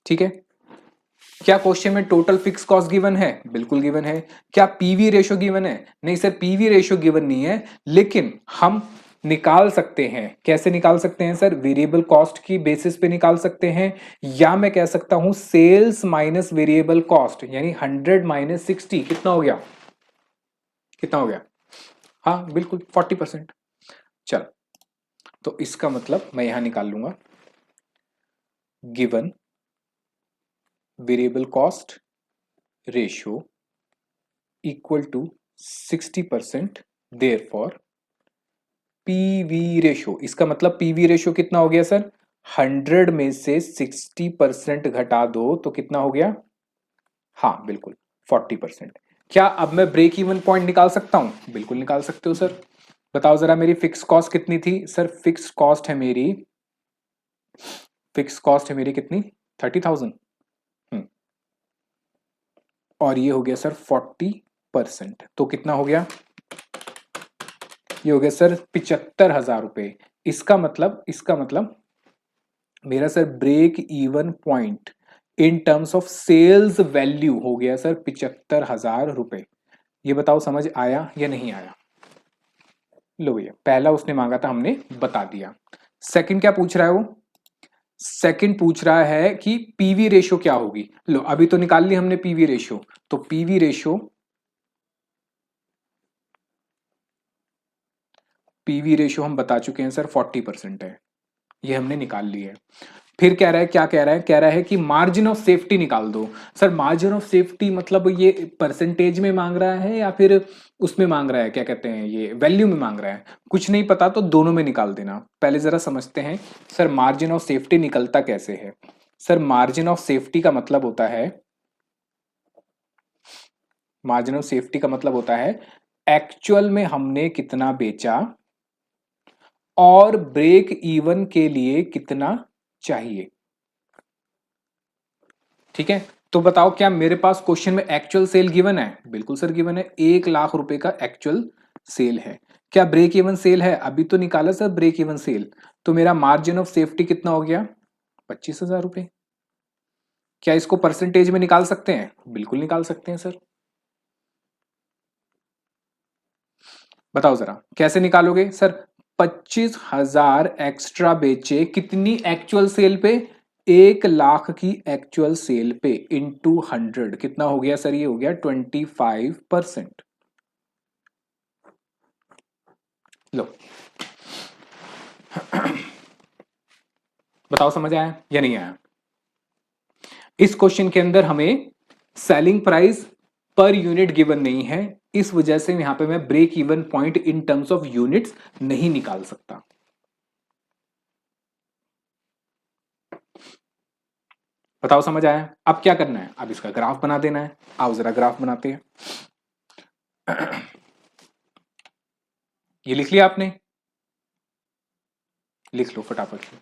ठीक है, क्या क्वेश्चन में टोटल फिक्स कॉस्ट गिवन है? बिल्कुल गिवन है। क्या पीवी रेशो गिवन है? नहीं सर, पीवी रेशो गिवन नहीं है, लेकिन हम निकाल सकते हैं। कैसे निकाल सकते हैं सर? वेरिएबल कॉस्ट की बेसिस पे निकाल सकते हैं, या मैं कह सकता हूं सेल्स माइनस वेरिएबल कॉस्ट, यानी 100 माइनस 60 कितना हो गया? कितना हो गया? हाँ बिल्कुल 40%। चल, तो इसका मतलब मैं यहां निकाल लूंगा, given variable cost ratio equal to 60%, therefore PV ratio. इसका मतलब पीवी रेशो कितना हो गया सर? 100 में से 60% घटा दो तो कितना हो गया? हाँ बिल्कुल 40%। क्या अब मैं ब्रेक इवन पॉइंट निकाल सकता हूं? बिल्कुल निकाल सकते हो सर। बताओ जरा, मेरी फिक्स कॉस्ट कितनी थी सर? फिक्स कॉस्ट है मेरी, फिक्स कॉस्ट है मेरी कितनी? 30,000। और ये हो गया सर 40%, तो कितना हो गया? ये हो गया सर 75,000 रुपए। इसका मतलब मेरा sir break even point in terms of sales value हो गया सर 75,000 रुपए। ये बताओ समझ आया या नहीं आया? लो भैया, पहला उसने मांगा था, हमने बता दिया। सेकंड क्या पूछ रहा है वो? सेकंड पूछ रहा है कि पीवी रेशो क्या होगी। लो, अभी तो निकाल ली हमने पीवी रेशो, तो पीवी रेशो हम बता चुके हैं सर 40% है, ये हमने निकाल ली है। फिर कह रहा है, क्या कह रहा है? कह रहा है कि मार्जिन ऑफ सेफ्टी निकाल दो। सर मार्जिन ऑफ सेफ्टी मतलब ये परसेंटेज में मांग रहा है या फिर उसमें मांग रहा है, क्या कहते हैं, ये वैल्यू में मांग रहा है? कुछ नहीं पता तो दोनों में निकाल देना। पहले जरा समझते हैं सर मार्जिन ऑफ सेफ्टी निकलता कैसे है। सर मार्जिन ऑफ सेफ्टी का मतलब होता है, मार्जिन ऑफ सेफ्टी का मतलब होता है एक्चुअल में हमने कितना बेचा और ब्रेक इवन के लिए कितना चाहिए। ठीक है, तो बताओ क्या मेरे पास क्वेश्चन में एक्चुअल सेल गिवन है? बिल्कुल सर गिवन है, 1,00,000 रुपए का एक्चुअल सेल है। क्या ब्रेक इवन सेल है? अभी तो निकाला सर ब्रेक इवन सेल। तो मेरा मार्जिन ऑफ सेफ्टी कितना हो गया? 25,000 रुपए। क्या इसको परसेंटेज में निकाल सकते हैं? बिल्कुल निकाल सकते हैं सर। बताओ जरा कैसे निकालोगे सर? 25,000 एक्स्ट्रा बेचे कितनी एक्चुअल सेल पे? 1,00,000 की एक्चुअल सेल पे इंटू 100 कितना हो गया सर? ये हो गया 25%। लो, बताओ समझ आया या नहीं आया? इस क्वेश्चन के अंदर हमें selling price per unit given नहीं है, इस वजह से यहां पे मैं break even point in terms of units नहीं निकाल सकता। बताओ समझ आया? अब क्या करना है? अब इसका ग्राफ बना देना है। आओ जरा ग्राफ बनाते हैं। ये लिख लिया आपने? लिख लो फटाफट से।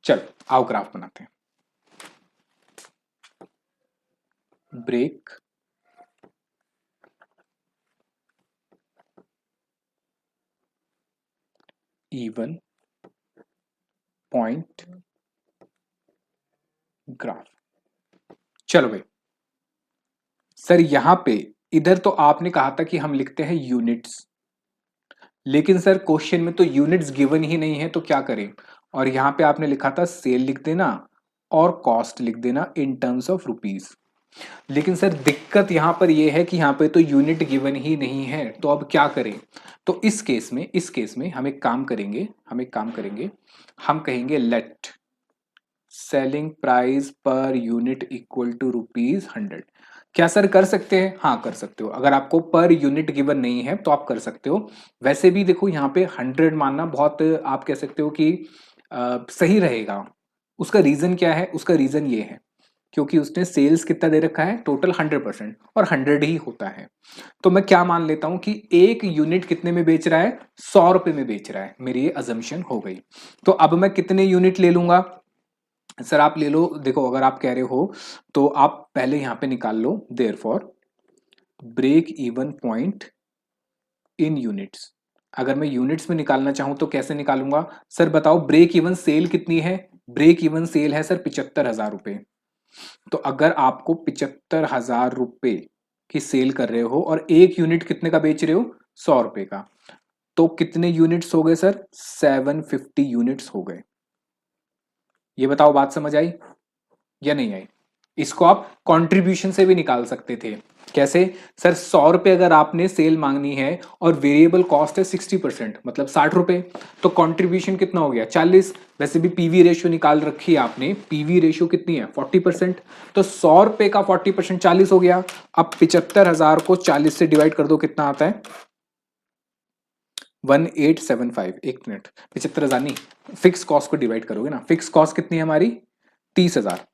चलो आओ ग्राफ बनाते हैं। Break even point graph. चलो भाई, सर यहां पे इधर तो आपने कहा था कि हम लिखते हैं यूनिट्स, लेकिन सर क्वेश्चन में तो यूनिट्स गिवन ही नहीं है, तो क्या करें? और यहां पे आपने लिखा था सेल लिख देना और कॉस्ट लिख देना इन टर्म्स ऑफ रुपीस। लेकिन सर दिक्कत यहां पर यह है कि यहां पे तो यूनिट गिवन ही नहीं है, तो अब क्या करें? तो इस केस में हम एक काम करेंगे, हम कहेंगे let selling price per unit equal to ₹100। क्या सर कर सकते हैं? हाँ कर सकते हो। अगर आपको पर यूनिट गिवन नहीं है तो आप कर सकते हो। वैसे भी देखो यहाँ पे 100 मानना बहुत, आप कह सकते हो कि सही रहेगा। उसका रीजन क्या है? उसका रीजन ये है क्योंकि उसने सेल्स कितना दे रखा है, टोटल 100%, और 100 ही होता है। तो मैं क्या मान लेता हूं कि एक यूनिट कितने में बेच रहा है? 100 रुपए में बेच रहा है। मेरी ये अजम्पशन हो गई। तो अब मैं कितने यूनिट ले लूंगा? सर आप ले लो, देखो अगर आप कह रहे हो तो आप पहले यहां पे निकाल लो, therefore break even point in units. अगर मैं यूनिट्स में निकालना चाहूं तो कैसे निकालूंगा? सर बताओ ब्रेक इवन सेल कितनी है? ब्रेक इवन सेल है सर 75,000 रुपए। तो अगर आपको 75,000 रुपए की सेल कर रहे हो और एक यूनिट कितने का बेच रहे हो? 100 रुपए का। तो कितने यूनिट्स हो गए सर? 750 यूनिट्स हो गए। ये बताओ बात समझ आई या नहीं आई? इसको आप कंट्रीब्यूशन से भी निकाल सकते थे। कैसे? सर 100 रुपए अगर आपने सेल मांगनी है और वेरिएबल कॉस्ट है 60%, मतलब 60 रुपए, तो कंट्रीब्यूशन कितना हो गया? 40। वैसे भी पीवी रेशियो निकाल रखी है आपने, पीवी रेशियो कितनी है? 40%। तो 100 रुपए का 40% 40 हो गया। अब 75,000 को 40 से डिवाइड कर दो, कितना आता है? 1875। एक मिनट, 75,000 नहीं, फिक्स कॉस्ट को डिवाइड करोगे ना। फिक्स कॉस्ट कितनी है हमारी? 30,000।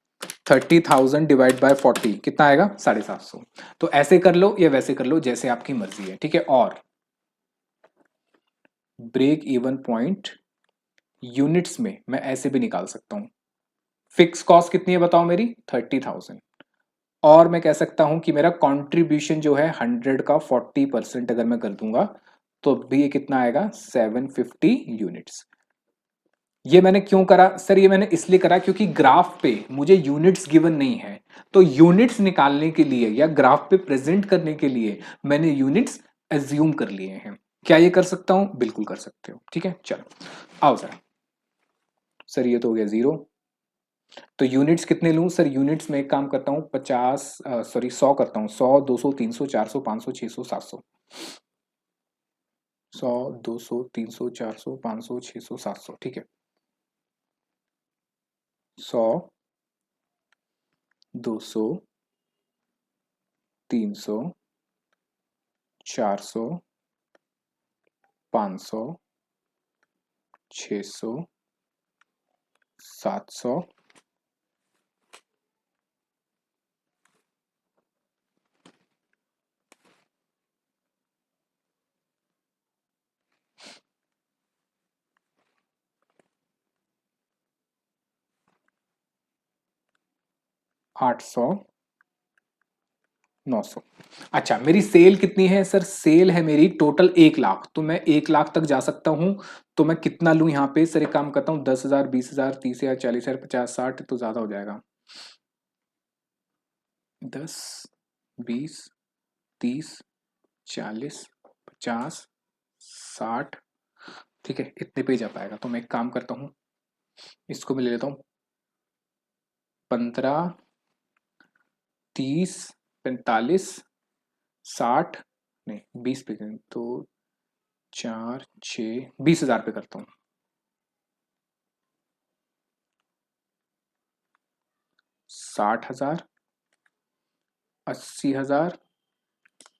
30,000 डिवाइड बाय 40 कितना आएगा? 750। तो ऐसे कर लो या वैसे कर लो, जैसे आपकी मर्जी है, ठीक है। और ब्रेक इवन पॉइंट यूनिट्स में मैं ऐसे भी निकाल सकता हूं। फिक्स कॉस्ट कितनी है बताओ मेरी? 30,000। और मैं कह सकता हूं कि मेरा कंट्रीब्यूशन जो है 100 का 40% अगर मैं कर दूंगा तो भी ये कितना आएगा? 750 यूनिट्स। ये मैंने क्यों करा सर? ये मैंने इसलिए करा क्योंकि ग्राफ पे मुझे यूनिट्स गिवन नहीं है, तो यूनिट्स निकालने के लिए या ग्राफ पे प्रेजेंट करने के लिए मैंने यूनिट्स एज्यूम कर लिए हैं। क्या ये कर सकता हूं? बिल्कुल कर सकते हो, ठीक है। चलो आओ सर। सर ये तो हो गया 0। तो यूनिट्स कितने लूं सर? यूनिट्स में एक काम करता हूं, 50, सॉरी 100 करता हूं। 100, 200, 300, 400, 500, 600, 700। 100, 200, 300, 400, 500, 600, 700, ठीक है। 100, 200, 300, 400, 500, 600, 700, 800, 900। अच्छा मेरी सेल कितनी है सर? सेल है मेरी टोटल 1 लाख, तो मैं 1 लाख तक जा सकता हूं। तो मैं कितना लूं यहाँ पे सर? एक काम करता हूँ, 10,000, 20,000, 30,000, 40,000, 50, 60 तो ज्यादा हो जाएगा। 10, 20, 30, 40, 50, 60, ठीक है, इतने पे ही जा पाएगा। तो मैं एक काम करता हूँ, इसको मैं ले लेता हूँ 15, 30, 45, 60, नहीं 20 पे करें तो 4, 6, 20,000 पे करता हूँ। 60,000, 80,000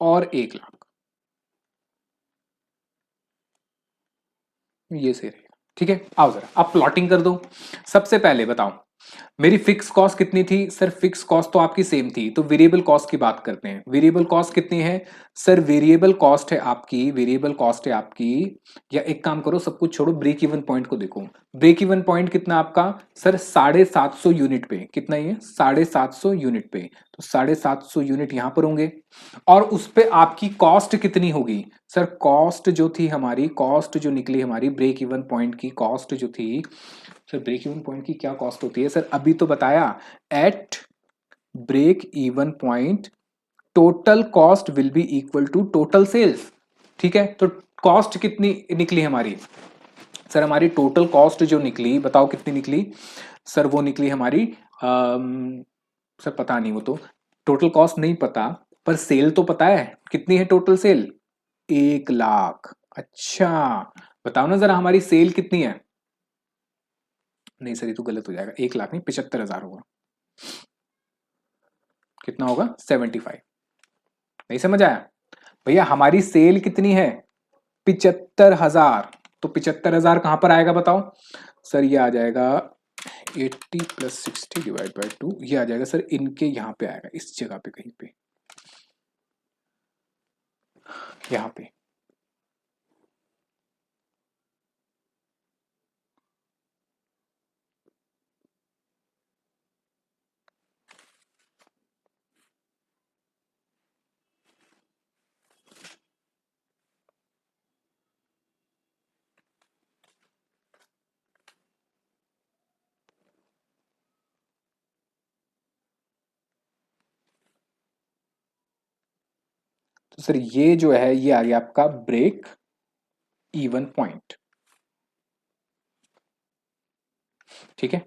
और 1 लाख, ये सही रहेगा। ठीक है, आओ जरा आप प्लॉटिंग कर दो। सबसे पहले बताओ मेरी फिक्स कॉस्ट कितनी थी सर? फिक्स कॉस्ट तो आपकी सेम थी, तो वेरिएबल कॉस्ट की बात करते हैं। वेरिएबल कॉस्ट कितनी है सर? वेरिएबल कॉस्ट है आपकी, या एक काम करो सब कुछ छोड़ो, ब्रेक इवन पॉइंट को देखो। ब्रेक इवन पॉइंट कितना आपका सर? 750 यूनिट पे। कितना ही है? 750 यूनिट पे। तो 750 यूनिट यहां पर होंगे, और उस पे आपकी कॉस्ट कितनी होगी सर? कॉस्ट जो थी हमारी, कॉस्ट जो निकली हमारी ब्रेक इवन पॉइंट की कॉस्ट जो थी सर, ब्रेक इवन पॉइंट की क्या कॉस्ट होती है सर? अभी तो बताया, at break even point total cost will be equal to total sales. ठीक है, तो कॉस्ट कितनी निकली हमारी सर? हमारी टोटल कॉस्ट जो निकली, बताओ कितनी निकली सर? वो निकली हमारी सर पता नहीं, वो तो टोटल कॉस्ट नहीं पता, पर सेल तो पता है। कितनी है टोटल सेल? 1 लाख। अच्छा, बताओ ना जरा हमारी सेल कितनी है? नहीं सर, ये तो गलत हो जाएगा, 1 लाख नहीं, 75,000 होगा। कितना होगा? 75। नहीं समझ आया भैया? हमारी सेल कितनी है? 75,000। तो 75,000 कहां पर आएगा बताओ सर? ये आ जाएगा 80 प्लस 60 डिवाइड बाई 2, ये आ जाएगा सर इनके यहां पे आएगा, इस जगह पे कहीं पे, यहां पे। तो सर ये जो है, ये आ गया आपका ब्रेक इवन पॉइंट। ठीक है,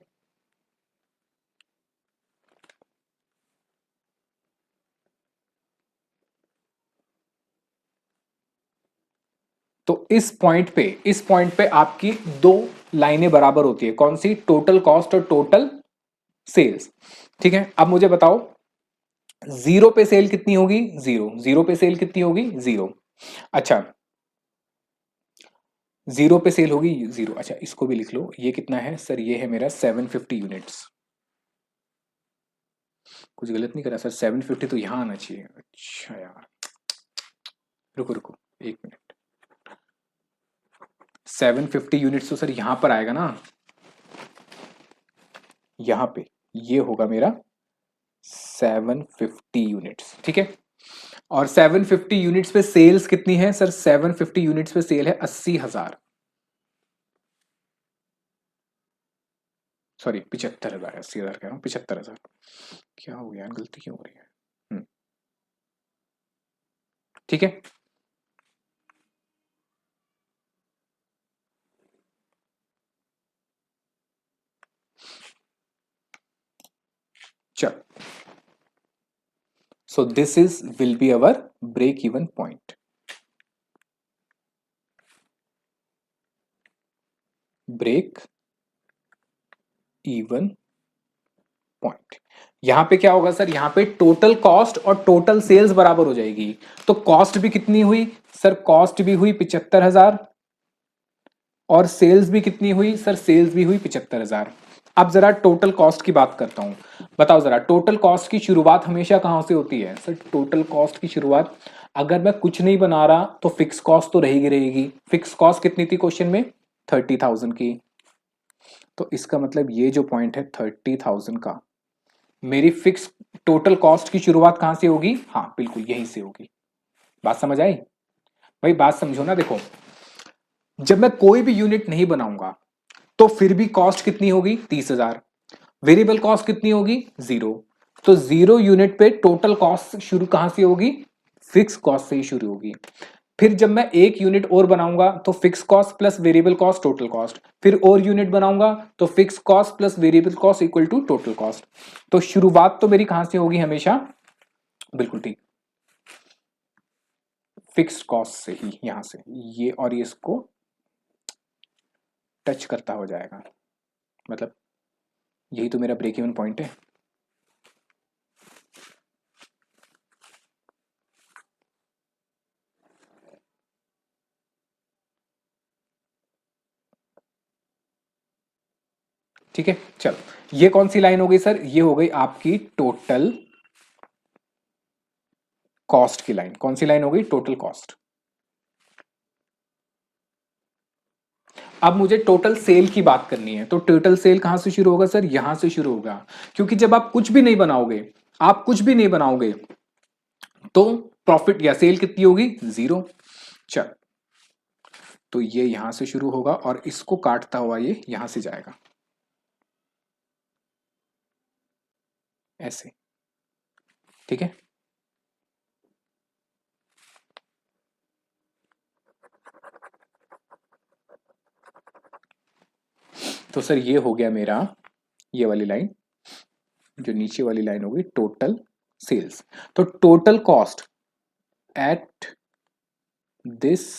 तो इस पॉइंट पे आपकी दो लाइनें बराबर होती है। कौन सी? टोटल कॉस्ट और टोटल सेल्स। ठीक है, अब मुझे बताओ जीरो पे सेल कितनी होगी? जीरो। जीरो पे सेल कितनी होगी? जीरो। अच्छा, जीरो पे सेल होगी जीरो। अच्छा, इसको भी लिख लो, ये कितना है सर? ये है मेरा 750 यूनिट्स। कुछ गलत नहीं करा सर? 750 तो यहां आना चाहिए। अच्छा यार, रुको रुको, 1 मिनट। 750 यूनिट्स तो सर यहां पर आएगा ना, यहां पे। ये होगा मेरा 750 यूनिट्स। ठीक है, और 750 यूनिट्स पे सेल्स कितनी है सर? 750 यूनिट्स पे सेल है 80,000, सॉरी 75,000, 80,000 कह रहा हूँ, 75,000। क्या हो गया, गलती क्यों हो रही है? ठीक है, चल, so this is will be our break even point। Break even point. यहां पे क्या होगा सर? यहां पे टोटल कॉस्ट और टोटल सेल्स बराबर हो जाएगी। तो कॉस्ट भी कितनी हुई सर? कॉस्ट भी हुई 75,000, और सेल्स भी कितनी हुई सर? सेल्स भी हुई 75,000। अब जरा टोटल कॉस्ट की बात करता हूं। बताओ जरा, टोटल कॉस्ट की शुरुआत हमेशा कहां से होती है सर? टोटल कॉस्ट की शुरुआत, अगर मैं कुछ नहीं बना रहा तो फिक्स कॉस्ट तो रहेगी रहेगी। फिक्स कॉस्ट कितनी थी क्वेश्चन में? 30,000 की। तो इसका मतलब ये जो पॉइंट है 30,000 का, मेरी फिक्स टोटल कॉस्ट की शुरुआत कहां से होगी? हाँ बिल्कुल यहीं से होगी। बात समझ आई भाई? बात समझो ना, देखो जब मैं कोई भी यूनिट नहीं बनाऊंगा तो फिर भी कॉस्ट कितनी होगी? 30,000। वेरिएबल कॉस्ट कितनी होगी? जीरो। तो जीरो यूनिट पे टोटल कॉस्ट शुरू कहां से होगी? फिक्स कॉस्ट से ही शुरू होगी। फिर जब मैं एक यूनिट और बनाऊंगा तो fix cost plus variable cost total cost, फिर और यूनिट बनाऊंगा तो fix cost plus variable cost equal to total cost. तो शुरुआत तो मेरी कहां से होगी हमेशा? बिल्कुल ठीक, फिक्स कॉस्ट से ही, यहां से ये, और ये इसको टच करता हो जाएगा। मतलब यही तो मेरा ब्रेक इवन पॉइंट है। ठीक है, चलो ये कौन सी लाइन हो गई सर? ये हो गई आपकी टोटल कॉस्ट की लाइन। कौन सी लाइन हो गई? Total cost. अब मुझे टोटल सेल की बात करनी है, तो टोटल सेल कहां से शुरू होगा सर? यहां से शुरू होगा, क्योंकि जब आप कुछ भी नहीं बनाओगे, आप कुछ भी नहीं बनाओगे, तो प्रॉफिट या सेल कितनी होगी? जीरो। चल, तो ये यहां से शुरू होगा और इसको काटता हुआ ये यहां से जाएगा ऐसे, ठीक है। तो सर ये हो गया मेरा, ये वाली लाइन, जो नीचे वाली लाइन होगी टोटल सेल्स। तो total cost at this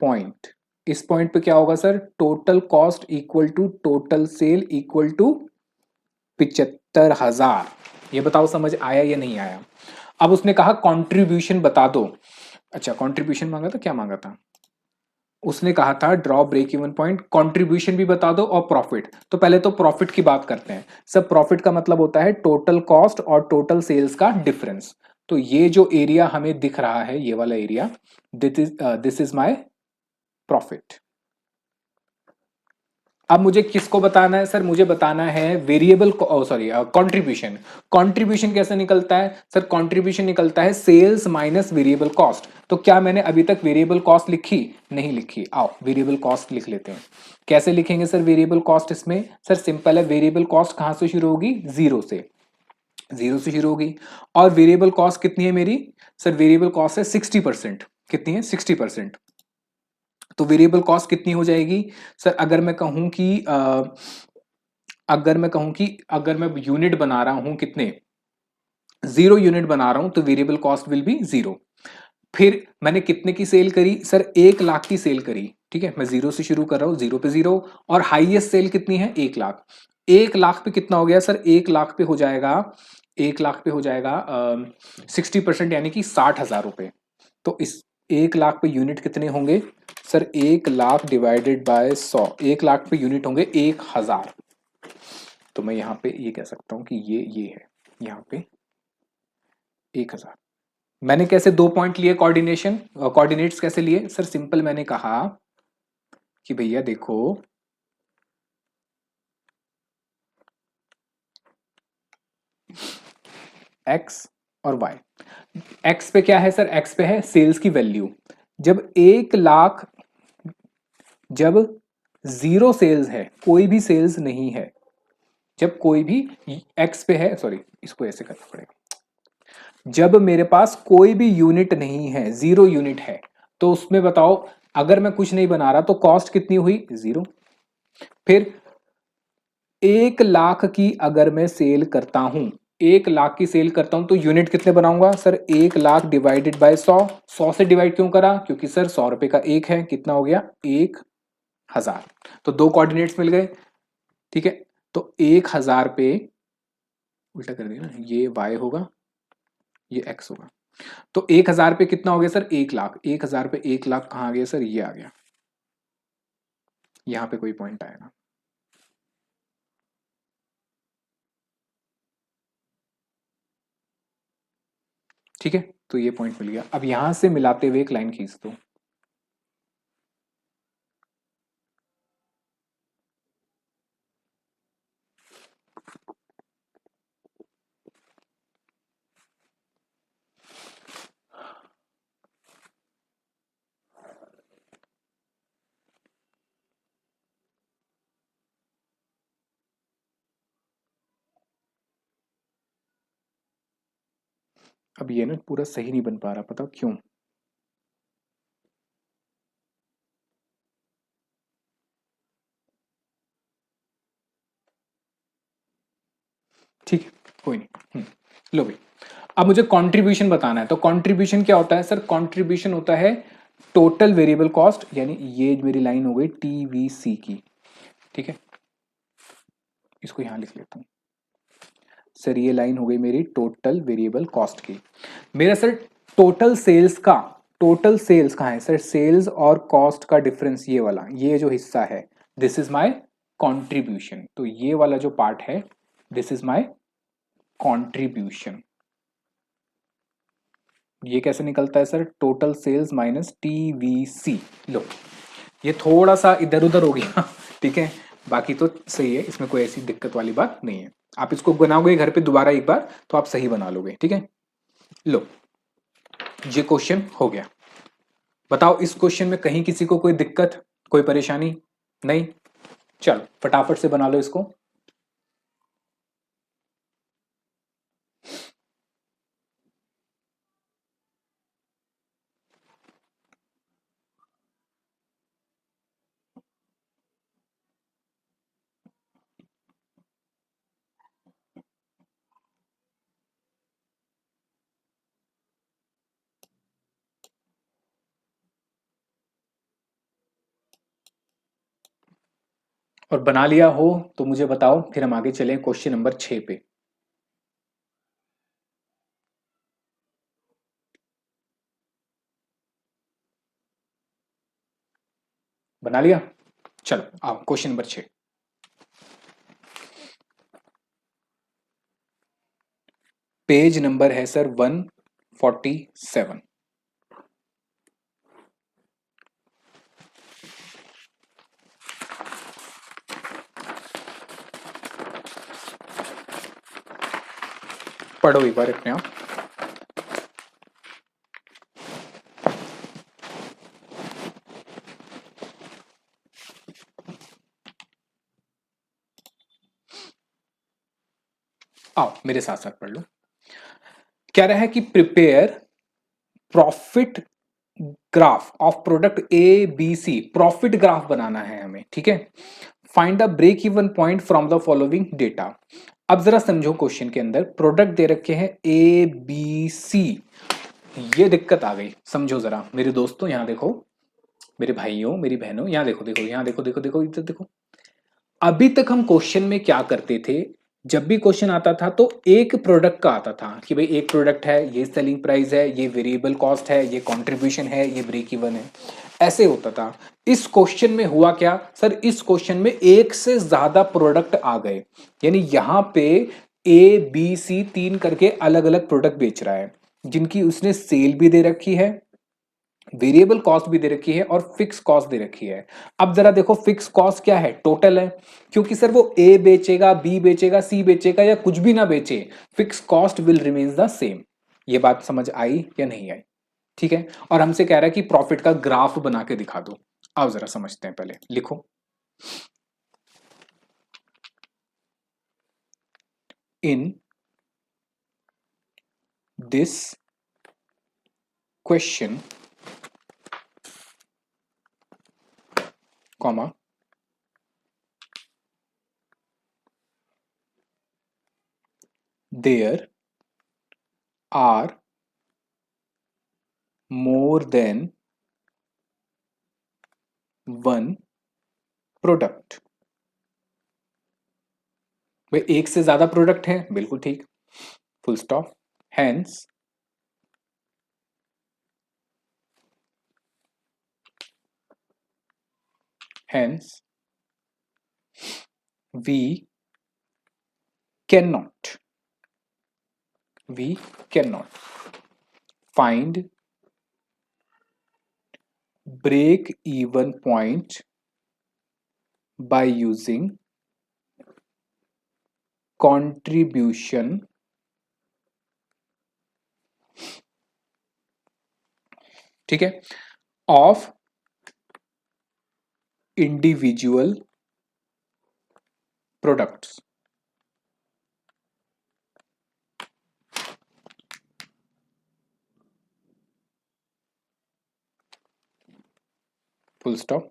point, इस पॉइंट पे क्या होगा sir? Total cost equal to total sale equal to 75,000। ये बताओ समझ आया या नहीं आया? अब उसने कहा कंट्रीब्यूशन बता दो। अच्छा, कंट्रीब्यूशन मांगा था, क्या मांगा था? उसने कहा था draw break even point, contribution भी बता दो और प्रॉफिट। तो पहले तो प्रॉफिट की बात करते हैं। सब प्रॉफिट का मतलब होता है टोटल कॉस्ट और टोटल सेल्स का डिफरेंस। तो ये जो एरिया हमें दिख रहा है, ये वाला area, this is my profit. अब मुझे किसको बताना है सर? मुझे बताना है वेरिएबल, सॉरी, कंट्रीब्यूशन। कंट्रीब्यूशन कैसे निकलता है सर? कंट्रीब्यूशन निकलता है सेल्स माइनस वेरिएबल कॉस्ट। तो क्या मैंने अभी तक वेरिएबल कॉस्ट लिखी? नहीं लिखी। आओ वेरिएबल कॉस्ट लिख लेते हैं। कैसे लिखेंगे सर वेरिएबल कॉस्ट? इसमें सर सिंपल है, वेरिएबल कॉस्ट कहां से शुरू होगी? जीरो से। जीरो से शुरू होगी। और वेरिएबल कॉस्ट कितनी है मेरी? सर वेरिएबल कॉस्ट है 60%। कितनी है? 60%। तो वेरिएबल कॉस्ट कितनी हो जाएगी सर? अगर मैं यूनिट बना रहा हूं, कितने? 0 यूनिट बना रहा हूं, तो वेरिएबल कॉस्ट विल बी 0। फिर मैंने कितने की सेल करी सर? 1 लाख की सेल करी, ठीक है। मैं 0 से शुरू कर रहा हूं, 0 पे 0। और हाईएस्ट सेल कितनी है? 1 लाख। 1 लाख पे कितना हो गया सर? 1 लाख पे हो जाएगा, 1 लाख पे हो जाएगा 60%, यानी कि 60,000 रुपए। तो इस 1 लाख पे यूनिट कितने होंगे sir? 1 lakh divided bye 100, 1 lakh पे यूनिट होंगे 1,000। तो मैं यहाँ पे ये कह सकता हूँ कि ये है यहाँ पे 1,000। मैंने कैसे 2 पॉइंट लिए? कोऑर्डिनेशन, कोऑर्डिनेट्स कैसे लिए सर? सिंपल, मैंने कहा कि भैया देखो, एक्स और वाई। एक्स पे क्या है सर? एक्स पे है सेल्स की वैल्यू। जब 1 लाख, जब 0 सेल्स है, कोई भी सेल्स नहीं है, जब कोई भी एक्स पे है, सॉरी इसको ऐसे करना पड़ेगा, जब मेरे पास कोई भी यूनिट नहीं है, 0 यूनिट है, तो उसमें बताओ, अगर मैं कुछ नहीं बना रहा तो कॉस्ट कितनी हुई? 0। फिर 1 लाख की अगर मैं सेल करता हूं, 1 लाख की सेल करता हूं, तो यूनिट कितने बनाऊंगा सर? 1 lakh divided bye 100। 100 से डिवाइड क्यों करा? क्योंकि सर 100 रुपए का एक है, कितना हो गया? 1,000। तो दो कोऑर्डिनेट्स मिल गए, ठीक है। तो 1,000 पे उल्टा कर दिया ना, ये y होगा, ये x होगा। तो 1,000 पे कितना हो गया सर? 1 लाख। 1,000 पे 1 लाख कहाँ आ गया सर? ये आ गया, यहां पे कोई पॉइंट आएगा। ठीक है, तो ये पॉइंट मिल गया। अब यहां से मिलाते हुए एक लाइन खींच दो। अब ये ना पूरा सही नहीं बन पा रहा, पता क्यों? ठीक है, कोई नहीं। लो भाई, अब मुझे कंट्रीब्यूशन बताना है। तो कंट्रीब्यूशन क्या होता है सर? कंट्रीब्यूशन होता है टोटल वेरिएबल कॉस्ट, यानी ये मेरी लाइन हो गई टीवीसी की, ठीक है। इसको यहां लिख लेता हूं सर, ये लाइन हो गई मेरी टोटल वेरिएबल कॉस्ट की। मेरा सर टोटल सेल्स का, टोटल सेल्स कहाँ है सर? सेल्स और कॉस्ट का डिफरेंस, ये वाला, ये जो हिस्सा है, दिस इज माय कंट्रीब्यूशन। तो ये वाला जो पार्ट है, दिस इज माय कंट्रीब्यूशन। ये कैसे निकलता है sir? Total sales minus TVC. लो, ये थोड़ा सा इधर उधर हो गया ठीक है, बाकी तो सही है, इसमें कोई ऐसी दिक्कत वाली बात नहीं है। आप इसको बनाओगे घर पे दोबारा एक बार तो आप सही बना लोगे, ठीक है। लो, ये क्वेश्चन हो गया। बताओ इस क्वेश्चन में कहीं किसी को कोई दिक्कत, कोई परेशानी? नहीं? चलो फटाफट से बना लो इसको। और बना लिया हो तो मुझे बताओ, फिर हम आगे चलें क्वेश्चन नंबर 6 पे। बना लिया? चलो आओ क्वेश्चन नंबर 6। पेज नंबर है सर 147। पढ़ो एक बार अपने आप। आओ मेरे साथ साथ पढ़ लो। कह रहा है कि prepare profit graph of product A B C. Profit graph बनाना है हमें, ठीक है। Find the break even point from the following data. अब जरा समझो, क्वेश्चन के अंदर प्रोडक्ट दे रखे हैं ए बी सी। ये दिक्कत आ गई, समझो जरा मेरे दोस्तों, यहां देखो, मेरे भाइयों मेरी बहनों, यहां देखो देखो, यहां देखो देखो देखो, इधर देखो। अभी तक हम क्वेश्चन में क्या करते थे? जब भी क्वेश्चन आता था तो एक प्रोडक्ट का आता था कि भाई एक प्रोडक्ट है, ये सेलिंग प्राइस है, ये वेरिएबल कॉस्ट है, ये कंट्रीब्यूशन है, ये ब्रेक इवन है, ऐसे होता था। इस क्वेश्चन में हुआ क्या सर? इस क्वेश्चन में एक से ज्यादा प्रोडक्ट आ गए, यानी यहां पे ए बी सी तीन करके अलग अलग प्रोडक्ट बेच रहा है, जिनकी उसने सेल भी दे रखी है, वेरिएबल कॉस्ट भी दे रखी है और फिक्स कॉस्ट दे रखी है। अब जरा देखो फिक्स कॉस्ट क्या है? टोटल है, क्योंकि सर वो ए बेचेगा, बी बेचेगा, सी बेचेगा या कुछ भी ना बेचे, fix cost will remains the same. ये बात समझ आई या नहीं आई? ठीक है। और हमसे कह रहा है कि प्रॉफिट का ग्राफ बना के दिखा दो। आओ जरा समझते हैं, पहले लिखो। In this question comma there are more than one product. भाई एक से ज्यादा प्रोडक्ट है, बिल्कुल ठीक, full stop. Hence hence we cannot find break even point by using contribution ठीक है of individual products। full stop।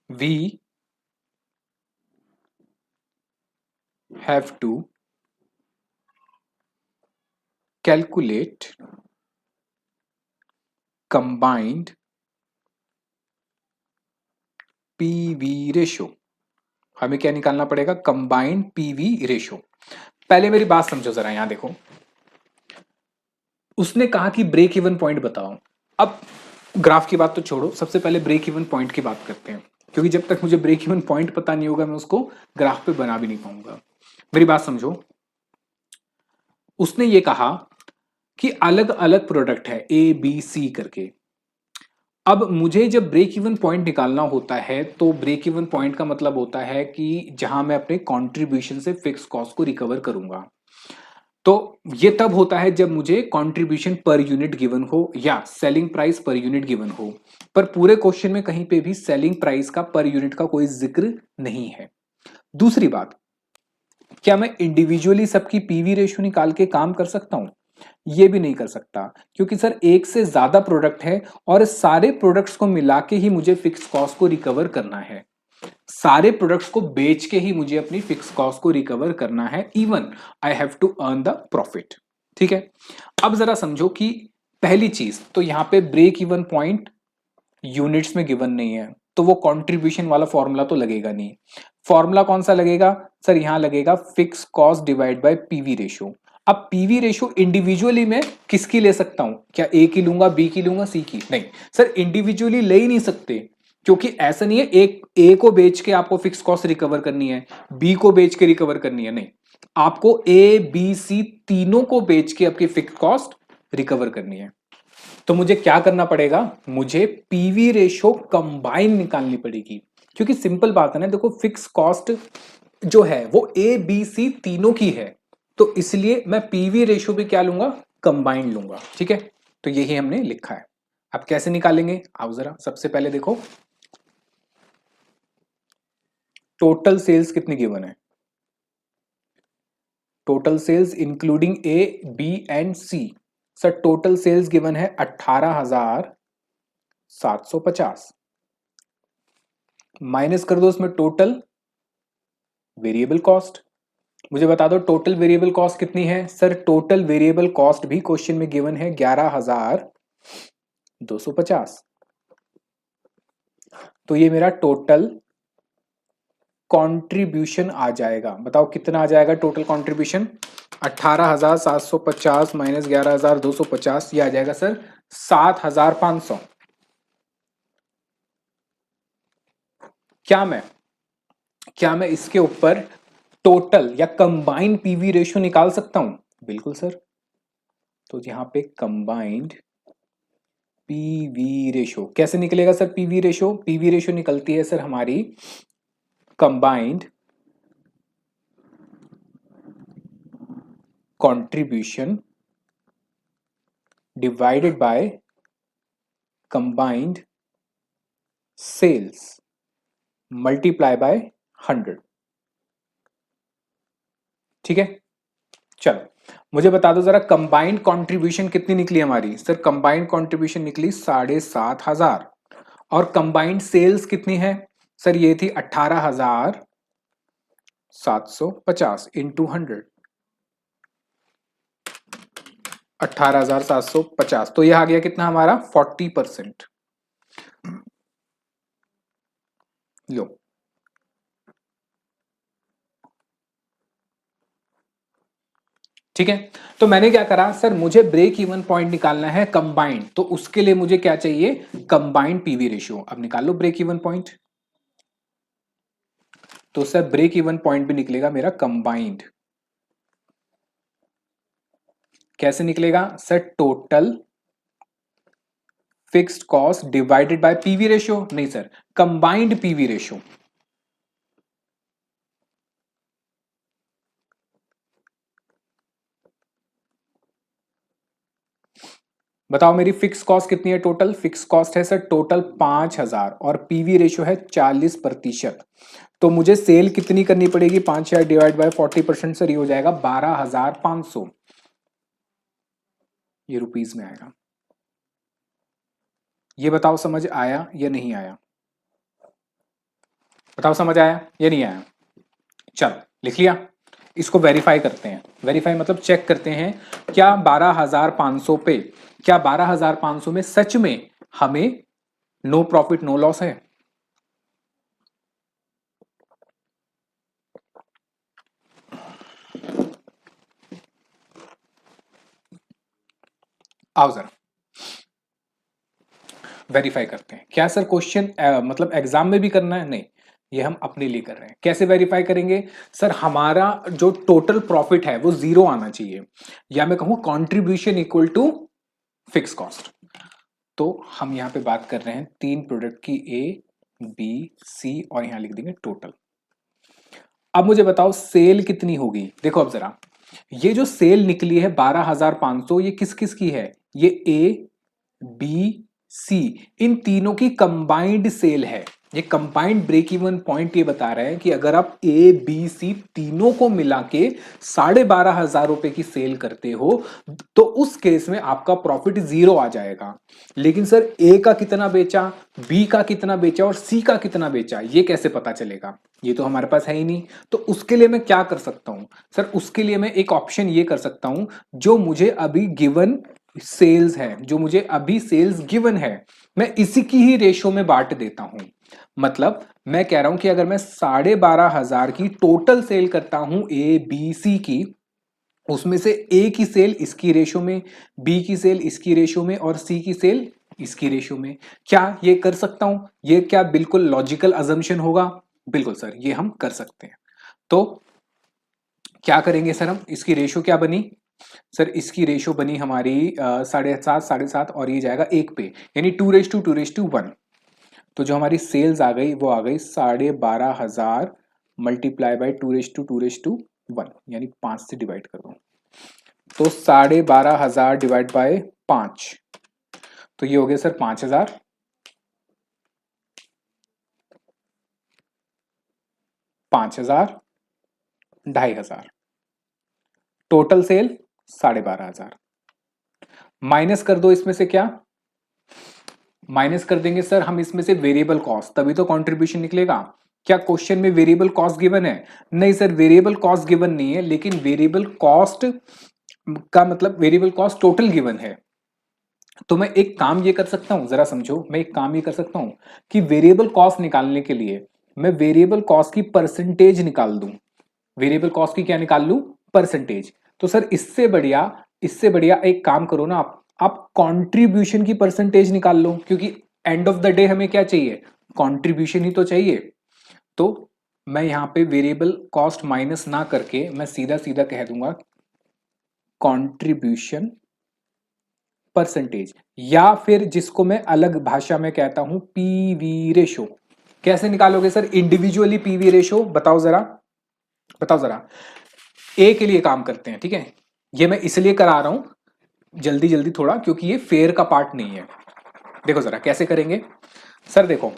we have to calculate combined PV ratio. हमें क्या निकालना पड़ेगा? Combined PV ratio. पहले मेरी बात समझो जरा, यहां देखो, उसने कहा कि ब्रेक इवन पॉइंट बताओ। अब ग्राफ की बात तो छोड़ो, सबसे पहले ब्रेक इवन पॉइंट की बात करते हैं। क्योंकि जब तक मुझे ब्रेक इवन पॉइंट पता नहीं होगा मैं उसको ग्राफ पे बना भी नहीं पाऊंगा। मेरी बात समझो, उसने ये कहा कि अलग अलग प्रोडक्ट है ए बी सी करके। अब मुझे जब ब्रेक इवन पॉइंट निकालना होता है तो ब्रेक इवन पॉइंट का मतलब होता है कि जहां मैं अपने कंट्रीब्यूशन से फिक्स कॉस्ट को रिकवर करूंगा। तो ये तब होता है जब मुझे कंट्रीब्यूशन पर यूनिट गिवन हो या selling price per unit given हो। पर पूरे क्वेश्चन में कहीं पे भी सेलिंग प्राइस का पर यूनिट का कोई जिक्र नहीं है। दूसरी बात, क्या मैं इंडिविजुअली सबकी पीवी रेशियो निकाल के काम कर सकता हूं? ये भी नहीं कर सकता, क्योंकि सर एक से ज्यादा प्रोडक्ट है और सारे प्रोडक्ट्स को मिला के ही मुझे फिक्स कॉस्ट को रिकवर करना है। सारे प्रोडक्ट्स को बेच के ही मुझे अपनी फिक्स कॉस्ट को रिकवर करना है। Even I have to earn the profit. ठीक है, अब जरा समझो कि पहली चीज तो यहां पे ब्रेक इवन पॉइंट यूनिट्स में गिवन नहीं है, तो वो कंट्रीब्यूशन वाला फॉर्मूला तो लगेगा नहीं। फॉर्मूला कौन सा लगेगा सर? यहां लगेगा fix cost divide by PV ratio. अब पीवी रेशियो इंडिविजुअली मैं किसकी ले सकता हूं? क्या ए की लूंगा, बी की लूंगा, सी की? नहीं सर, इंडिविजुअली ले ही नहीं सकते, क्योंकि ऐसा नहीं है एक ए को बेच के आपको फिक्स कॉस्ट रिकवर करनी है, बी को बेच के रिकवर करनी है। नहीं, आपको ए बी सी तीनों को बेच के आपकी फिक्स कॉस्ट रिकवर करनी है। तो मुझे क्या करना पड़ेगा? मुझे पीवी रेशो कंबाइन निकालनी पड़ेगी, क्योंकि सिंपल बात है ना, देखो फिक्स कॉस्ट जो है वो ए बी सी तीनों की है, तो इसलिए मैं पीवी रेशो भी क्या लूंगा? कंबाइन लूंगा। ठीक है, तो यही हमने लिखा है। अब कैसे निकालेंगे? आओ जरा सबसे पहले देखो, टोटल सेल्स कितनी गिवन है? Total sales including A B and C. Sir total sales given है 18,750। माइनस कर दो उसमें टोटल वेरिएबल कॉस्ट। मुझे बता दो टोटल वेरिएबल कॉस्ट कितनी है? सर टोटल वेरिएबल कॉस्ट भी क्वेश्चन में गिवन है 11,250। तो ये मेरा टोटल कंट्रीब्यूशन आ जाएगा। बताओ कितना आ जाएगा टोटल कंट्रीब्यूशन? 18,750 माइनस 11,250, ये आ जाएगा सर 7,500। क्या मैं इसके ऊपर टोटल या कंबाइंड पीवी रेशियो निकाल सकता हूं? बिल्कुल सर। तो यहां पे कंबाइंड पीवी रेशियो कैसे निकलेगा सर? पीवी रेशियो, पीवी रेशियो निकलती है सर हमारी combined contribution divided by combined sales multiply by 100। ठीक है, चलो मुझे बता दो जरा कंबाइंड कंट्रीब्यूशन कितनी निकली हमारी? सर कंबाइंड कंट्रीब्यूशन निकली 7,500। और कंबाइंड सेल्स कितनी है? सर ये थी 18,750 इंटू 100। 18,750, तो यह आ गया कितना हमारा? 40%। लो, ठीक है। तो मैंने क्या करा सर, मुझे ब्रेक इवन पॉइंट निकालना है कंबाइंड, तो उसके लिए मुझे क्या चाहिए? Combined PV ratio. अब निकाल लो ब्रेक इवन पॉइंट। तो सर ब्रेक इवन पॉइंट भी निकलेगा मेरा कंबाइंड। कैसे निकलेगा sir? Total fixed cost divided by PV ratio. नहीं सर, कंबाइंड पीवी रेशियो। बताओ मेरी फिक्स कॉस्ट कितनी है? टोटल फिक्स कॉस्ट है सर टोटल 5,000 और पीवी रेशियो है 40%। तो मुझे सेल कितनी करनी पड़ेगी? 5,000 डिवाइड बाय 40% सर, ये हो जाएगा 12,500। ये रुपीस में आएगा। ये बताओ समझ आया या नहीं आया? बताओ समझ आया या नहीं आया? चलो लिख लिया। इसको वेरीफाई करते हैं। वेरीफाई मतलब चेक करते हैं, क्या 12,500 पे, क्या 12,500 में सच में हमें नो प्रॉफिट नो लॉस है? आओ जरा, वेरीफाई करते हैं। क्या सर क्वेश्चन मतलब एग्जाम में भी करना है? नहीं, ये हम अपने लिए कर रहे हैं। कैसे वेरीफाई करेंगे? सर हमारा जो टोटल प्रॉफिट है वो जीरो आना चाहिए, या मैं कहूं contribution equal to fix cost. तो हम यहां पे बात कर रहे हैं तीन प्रोडक्ट की, ए बी सी, और यहां लिख देंगे टोटल। अब मुझे बताओ सेल कितनी होगी। देखो अब जरा, ये जो सेल निकली है 12,500, ये किस किस की है? ये ए बी सी, इन तीनों की कंबाइंड सेल है। ये कंबाइंड ब्रेक इवन पॉइंट ये बता रहे हैं कि अगर आप ए बी सी तीनों को मिला के 12,500 रुपए की सेल करते हो तो उस केस में आपका प्रॉफिट जीरो आ जाएगा। लेकिन सर ए का कितना बेचा, बी का कितना बेचा और सी का कितना बेचा, ये कैसे पता चलेगा? ये तो हमारे पास है ही नहीं। तो उसके लिए मैं क्या कर सकता हूं? सर उसके लिए मैं एक ऑप्शन ये कर सकता हूं, जो मुझे अभी गिवन सेल्स है, जो मुझे अभी सेल्स गिवन है, मैं इसी की ही रेशो में बांट देता हूं। मतलब मैं कह रहा हूं कि अगर मैं 12,500 की टोटल सेल करता हूं ए बी सी की, उसमें से ए की सेल इसकी रेशो में, बी की सेल इसकी रेशो में और सी की सेल इसकी रेशो में। क्या ये कर सकता हूं? ये क्या बिल्कुल लॉजिकल अजम्पशन होगा? बिल्कुल सर, ये हम कर सकते हैं। तो क्या करेंगे सर हम? इसकी रेशो क्या बनी? सर इसकी रेशो बनी हमारी 7.5 7.5, और ये जाएगा एक पे, यानी 2:1। तो जो हमारी सेल्स आ गई वो आ गई 12,500 मल्टीप्लाई बाई 2:2:1, यानी 5 से डिवाइड कर दो। तो 12,500 डिवाइड बाय 5, तो ये हो गया सर 5,000। 5,000, 2,500, total sale 12,500। माइनस कर दो इसमें से क्या? माइनस कर देंगे सर हम इसमें से वेरिएबल कॉस्ट, तभी तो कंट्रीब्यूशन निकलेगा। क्या क्वेश्चन में वेरिएबल कॉस्ट गिवन है? नहीं सर, वेरिएबल कॉस्ट गिवन नहीं है, लेकिन वेरिएबल कॉस्ट का मतलब वेरिएबल कॉस्ट टोटल गिवन है। तो मैं एक काम ये कर सकता हूं, जरा समझो, मैं एक काम ये कर सकता हूं कि वेरिएबल कॉस्ट निकालने के लिए मैं वेरिएबल कॉस्ट की परसेंटेज निकाल दूं। वेरिएबल कॉस्ट की क्या निकाल लूं? परसेंटेज। तो सर इससे बढ़िया एक काम करो ना, आप कंट्रीब्यूशन की परसेंटेज निकाल लो, क्योंकि एंड ऑफ द डे हमें क्या चाहिए? कंट्रीब्यूशन ही तो चाहिए। तो मैं यहां पे वेरिएबल कॉस्ट माइनस ना करके मैं सीधा सीधा कह दूंगा कंट्रीब्यूशन परसेंटेज, या फिर जिसको मैं अलग भाषा में कहता हूं पीवी रेशो। कैसे निकालोगे सर इंडिविजुअली पीवी रेशो? बताओ जरा, बताओ जरा। ए के लिए काम करते हैं, ठीक है? ये मैं इसलिए करा रहा हूं जल्दी जल्दी थोड़ा, क्योंकि ये फेयर का पार्ट नहीं है। देखो जरा कैसे करेंगे। सर देखो,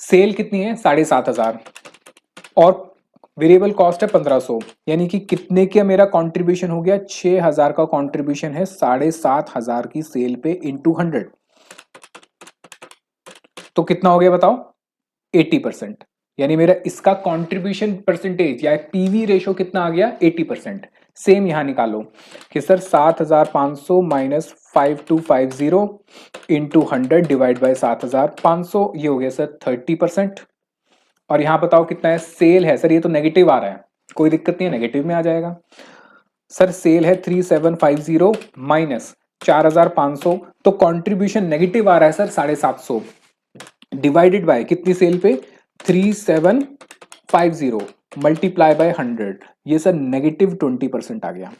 सेल कितनी है? 7,500, और वेरिएबल कॉस्ट है 1,500, यानी कि कितने का मेरा कंट्रीब्यूशन हो गया? 6,000 का कंट्रीब्यूशन है 7,500 की सेल पे इंटू 100। तो कितना हो गया बताओ? 80%। यानी मेरा इसका कंट्रीब्यूशन परसेंटेज या पीवी रेशो कितना आ गया? 80%। सेम यहां निकालो कि sir 7,500 minus 5,250 into 100 divide by 7,500, ये हो गया सर 30%। और यहां बताओ कितना है? सेल है सर, ये तो नेगेटिव आ रहा है, कोई दिक्कत नहीं है, नेगेटिव में आ जाएगा। सर सेल है 3,750 माइनस 4,500, तो कंट्रीब्यूशन नेगेटिव आ रहा है सर 750, डिवाइडेड बाय कितनी सेल पे? 3,750 मल्टीप्लाई बाय 100, ये सर -20% आ गया।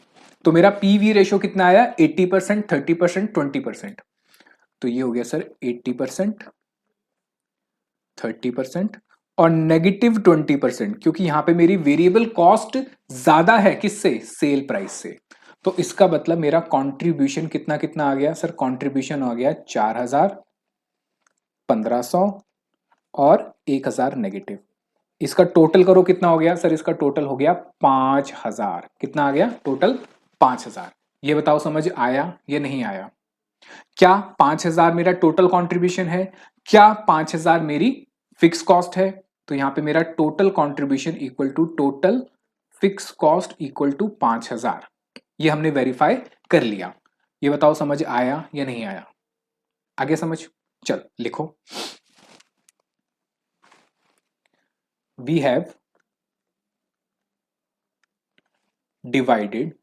तो मेरा पीवी रेशो कितना आया? 80%, 30%, 20%। तो ये हो गया सर 80%, 30% और -20%, क्योंकि यहां पे मेरी वेरिएबल कॉस्ट ज्यादा है किससे? सेल प्राइस से। तो इसका मतलब मेरा कंट्रीब्यूशन कितना कितना आ गया सर? कंट्रीब्यूशन आ गया 4,000, 1,500 और 1,000 नेगेटिव। इसका टोटल करो कितना हो गया सर? इसका टोटल हो गया 5,000। कितना आ गया टोटल? 5,000। ये बताओ समझ आया या नहीं आया? क्या 5,000 मेरा टोटल कंट्रीब्यूशन है? क्या 5,000 मेरी फिक्स कॉस्ट है? तो यहां पे मेरा total contribution equal to total fix cost equal to 5,000। ये हमने वेरीफाई कर लिया। ये बताओ समझ आया या नहीं आया? आगे समझ? चल लिखो। We have divided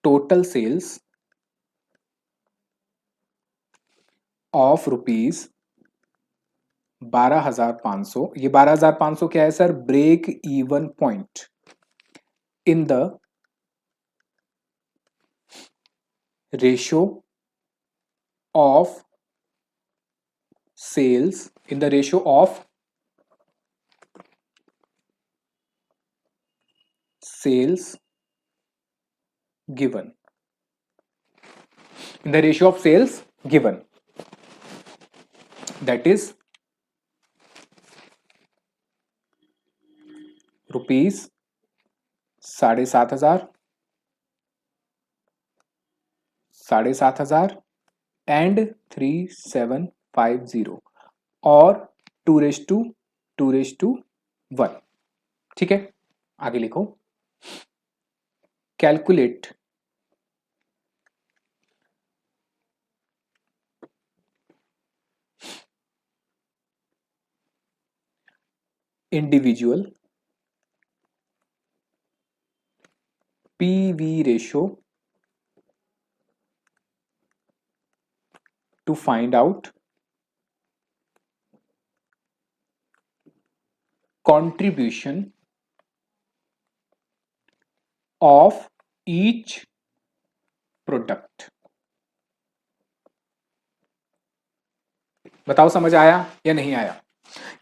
total sales of rupees 12,500, ये 12,500 क्या है sir? Break even point in the ratio of sales, in the ratio of sales given, in the ratio of sales given, that is rupees 7,500, 7,500 and 3,750 और 2:1। ठीक है, आगे लिखो। Calculate individual PV ratio to find out contribution of each product। बताओ समझ आया या नहीं आया?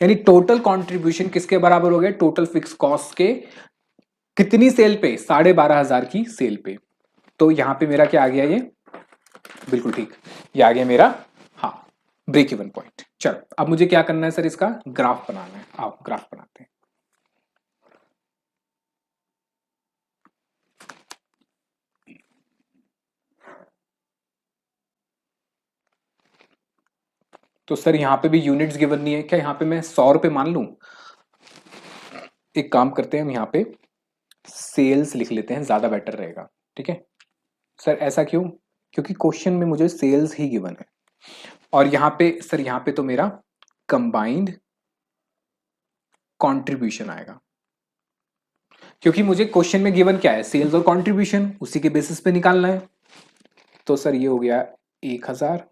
यानी टोटल कंट्रीब्यूशन किसके बराबर हो गया? टोटल फिक्स कॉस्ट के कितनी सेल पे? 12,500 की सेल पे। तो यहां पे मेरा क्या आ गया? ये बिल्कुल ठीक, ये आ गया मेरा, हाँ, ब्रेक इवन पॉइंट। चलो अब मुझे क्या करना है सर? इसका ग्राफ बनाना है। आओ ग्राफ बनाते हैं। तो सर यहां पे भी यूनिट्स गिवन नहीं है क्या? यहां पे मैं 100 रुपए मान लूं? एक काम करते हैं, हम यहां पे सेल्स लिख लेते हैं, ज्यादा बेटर रहेगा। ठीक है सर, ऐसा क्यों? क्योंकि क्वेश्चन में मुझे सेल्स ही गिवन है, और यहां पे सर, यहां पे तो मेरा कंबाइंड कंट्रीब्यूशन आएगा, क्योंकि मुझे क्वेश्चन में गिवन क्या है? सेल्स और कंट्रीब्यूशन, उसी के बेसिस पे निकालना है। तो सर ये हो गया 1,000,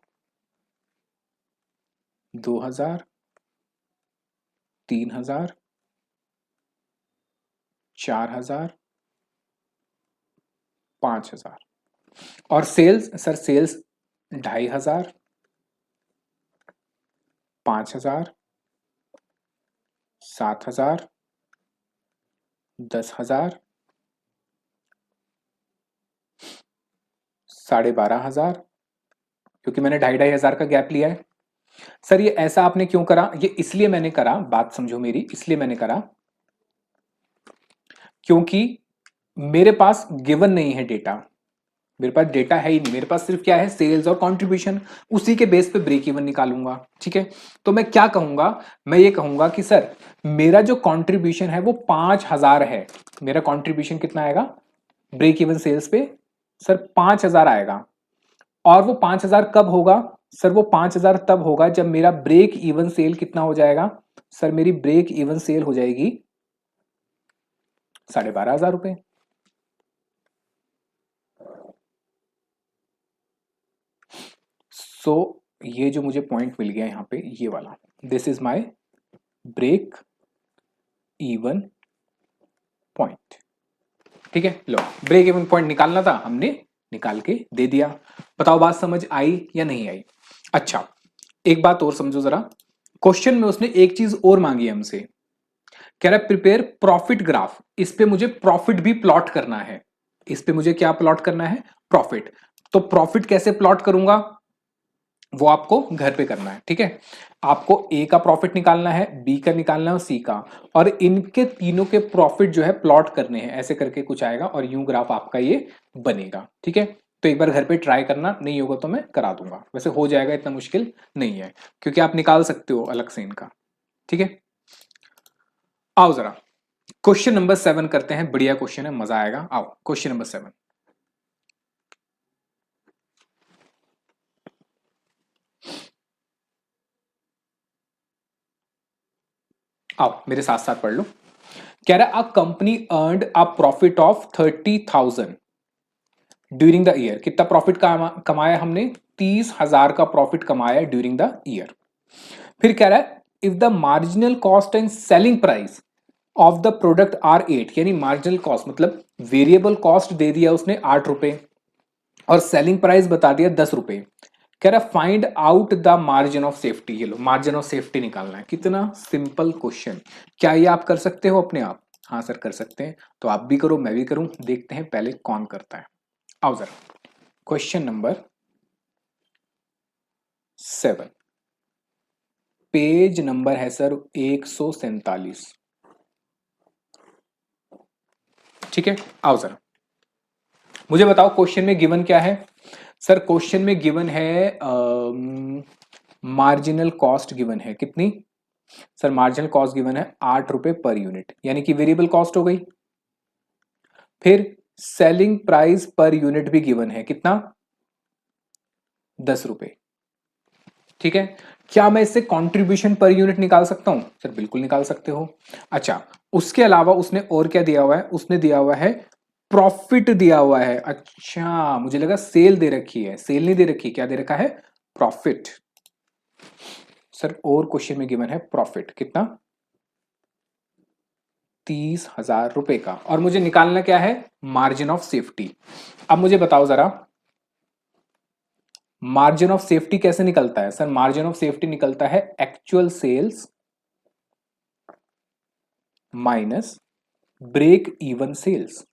2,000, 3,000, 4,000, 5,000। और सेल्स सर, सेल्स 2,500, 5,000, 7,000, 10,000, 12,500, क्योंकि मैंने 2,500 का गैप लिया है। सर ये ऐसा आपने क्यों करा? ये इसलिए मैंने करा, बात समझो मेरी, इसलिए मैंने करा क्योंकि मेरे पास गिवन नहीं है डेटा, मेरे पास डेटा है ही नहीं, मेरे पास सिर्फ क्या है? सेल्स और कंट्रीब्यूशन, उसी के बेस पे ब्रेक इवन निकालूंगा। ठीक है, तो मैं क्या कहूंगा? मैं ये कहूंगा कि सर मेरा जो कंट्रीब्यूशन है वो 5,000 है। मेरा कंट्रीब्यूशन कितना आएगा ब्रेक इवन सेल्स पे? सर 5,000 आएगा। और वो 5,000 कब होगा? सर वो 5,000 तब होगा जब मेरा ब्रेक इवन सेल कितना हो जाएगा? सर मेरी ब्रेक इवन सेल हो जाएगी 12,500 रुपए। सो ये जो मुझे पॉइंट मिल गया यहां पे, ये वाला, this is my break even point. ठीक है, लो ब्रेक इवन पॉइंट निकालना था, हमने निकाल के दे दिया। बताओ बात समझ आई या नहीं आई? अच्छा, एक बात और समझो जरा, क्वेश्चन में उसने एक चीज और मांगी हमसे, कह रहा है प्रिपेयर प्रॉफिट ग्राफ। इस पे मुझे प्रॉफिट भी प्लॉट करना है। इस पे मुझे क्या प्लॉट करना है? प्रॉफिट। तो प्रॉफिट कैसे प्लॉट करूंगा वो आपको घर पे करना है। ठीक है, आपको ए का प्रॉफिट निकालना है, बी का निकालना है और सी का, और इनके तीनों के प्रॉफिट जो है प्लॉट करने हैं। ऐसे करके कुछ आएगा और यूं ग्राफ आपका ये बनेगा। ठीक है, तो एक बार घर पे ट्राई करना, नहीं होगा तो मैं करा दूंगा। वैसे हो जाएगा, इतना मुश्किल नहीं है, क्योंकि आप निकाल सकते हो अलग से इनका। ठीक है, आओ जरा क्वेश्चन नंबर 7 करते हैं। बढ़िया क्वेश्चन है, मजा आएगा। आओ क्वेश्चन नंबर 7। आओ मेरे साथ साथ पढ़ लो। कह रहा है a company earned a profit of 30,000 during the year कितना प्रॉफिट कमाया हमने, 30,000 का प्रॉफिट कमाया ड्यूरिंग द ईयर। फिर कह रहा है if the marginal cost and selling price of the product are 8, यानी मार्जिनल कॉस्ट मतलब वेरिएबल कॉस्ट दे दिया उसने 8 रुपए और सेलिंग प्राइस बता दिया 10 रुपए। कह रहा find out the margin of safety. ये लो मार्जिन ऑफ सेफ्टी निकालना है। कितना सिंपल क्वेश्चन, क्या ये आप कर सकते हो अपने आप? हाँ सर कर सकते हैं, तो आप भी करो मैं भी करूं, देखते हैं पहले कौन करता है। आओ जरा क्वेश्चन नंबर 7, पेज नंबर है सर 147। ठीक है, आओ जरा मुझे बताओ क्वेश्चन में गिवन क्या है। सर क्वेश्चन में गिवन है मार्जिनल कॉस्ट गिवन है कितनी, सर मार्जिनल कॉस्ट गिवन है 8 रुपए पर यूनिट, यानी कि वेरिएबल कॉस्ट हो गई। फिर सेलिंग प्राइस पर यूनिट भी गिवन है कितना, 10 रुपए। ठीक है, क्या मैं इससे कंट्रीब्यूशन पर यूनिट निकाल सकता हूं? सर बिल्कुल निकाल सकते हो। अच्छा, उसके अलावा उसने और क्या दिया हुआ है, उसने दिया हुआ है प्रॉफिट दिया हुआ है। अच्छा मुझे लगा सेल दे रखी है, सेल नहीं दे रखी, क्या दे रखा है, प्रॉफिट। सर और क्वेश्चन में गिवन है प्रॉफिट कितना, 30,000 रुपए का, और मुझे निकालना क्या है, मार्जिन ऑफ सेफ्टी। अब मुझे बताओ जरा मार्जिन ऑफ सेफ्टी कैसे निकलता है। सर मार्जिन ऑफ सेफ्टी निकलता है actual sales minus break even sales.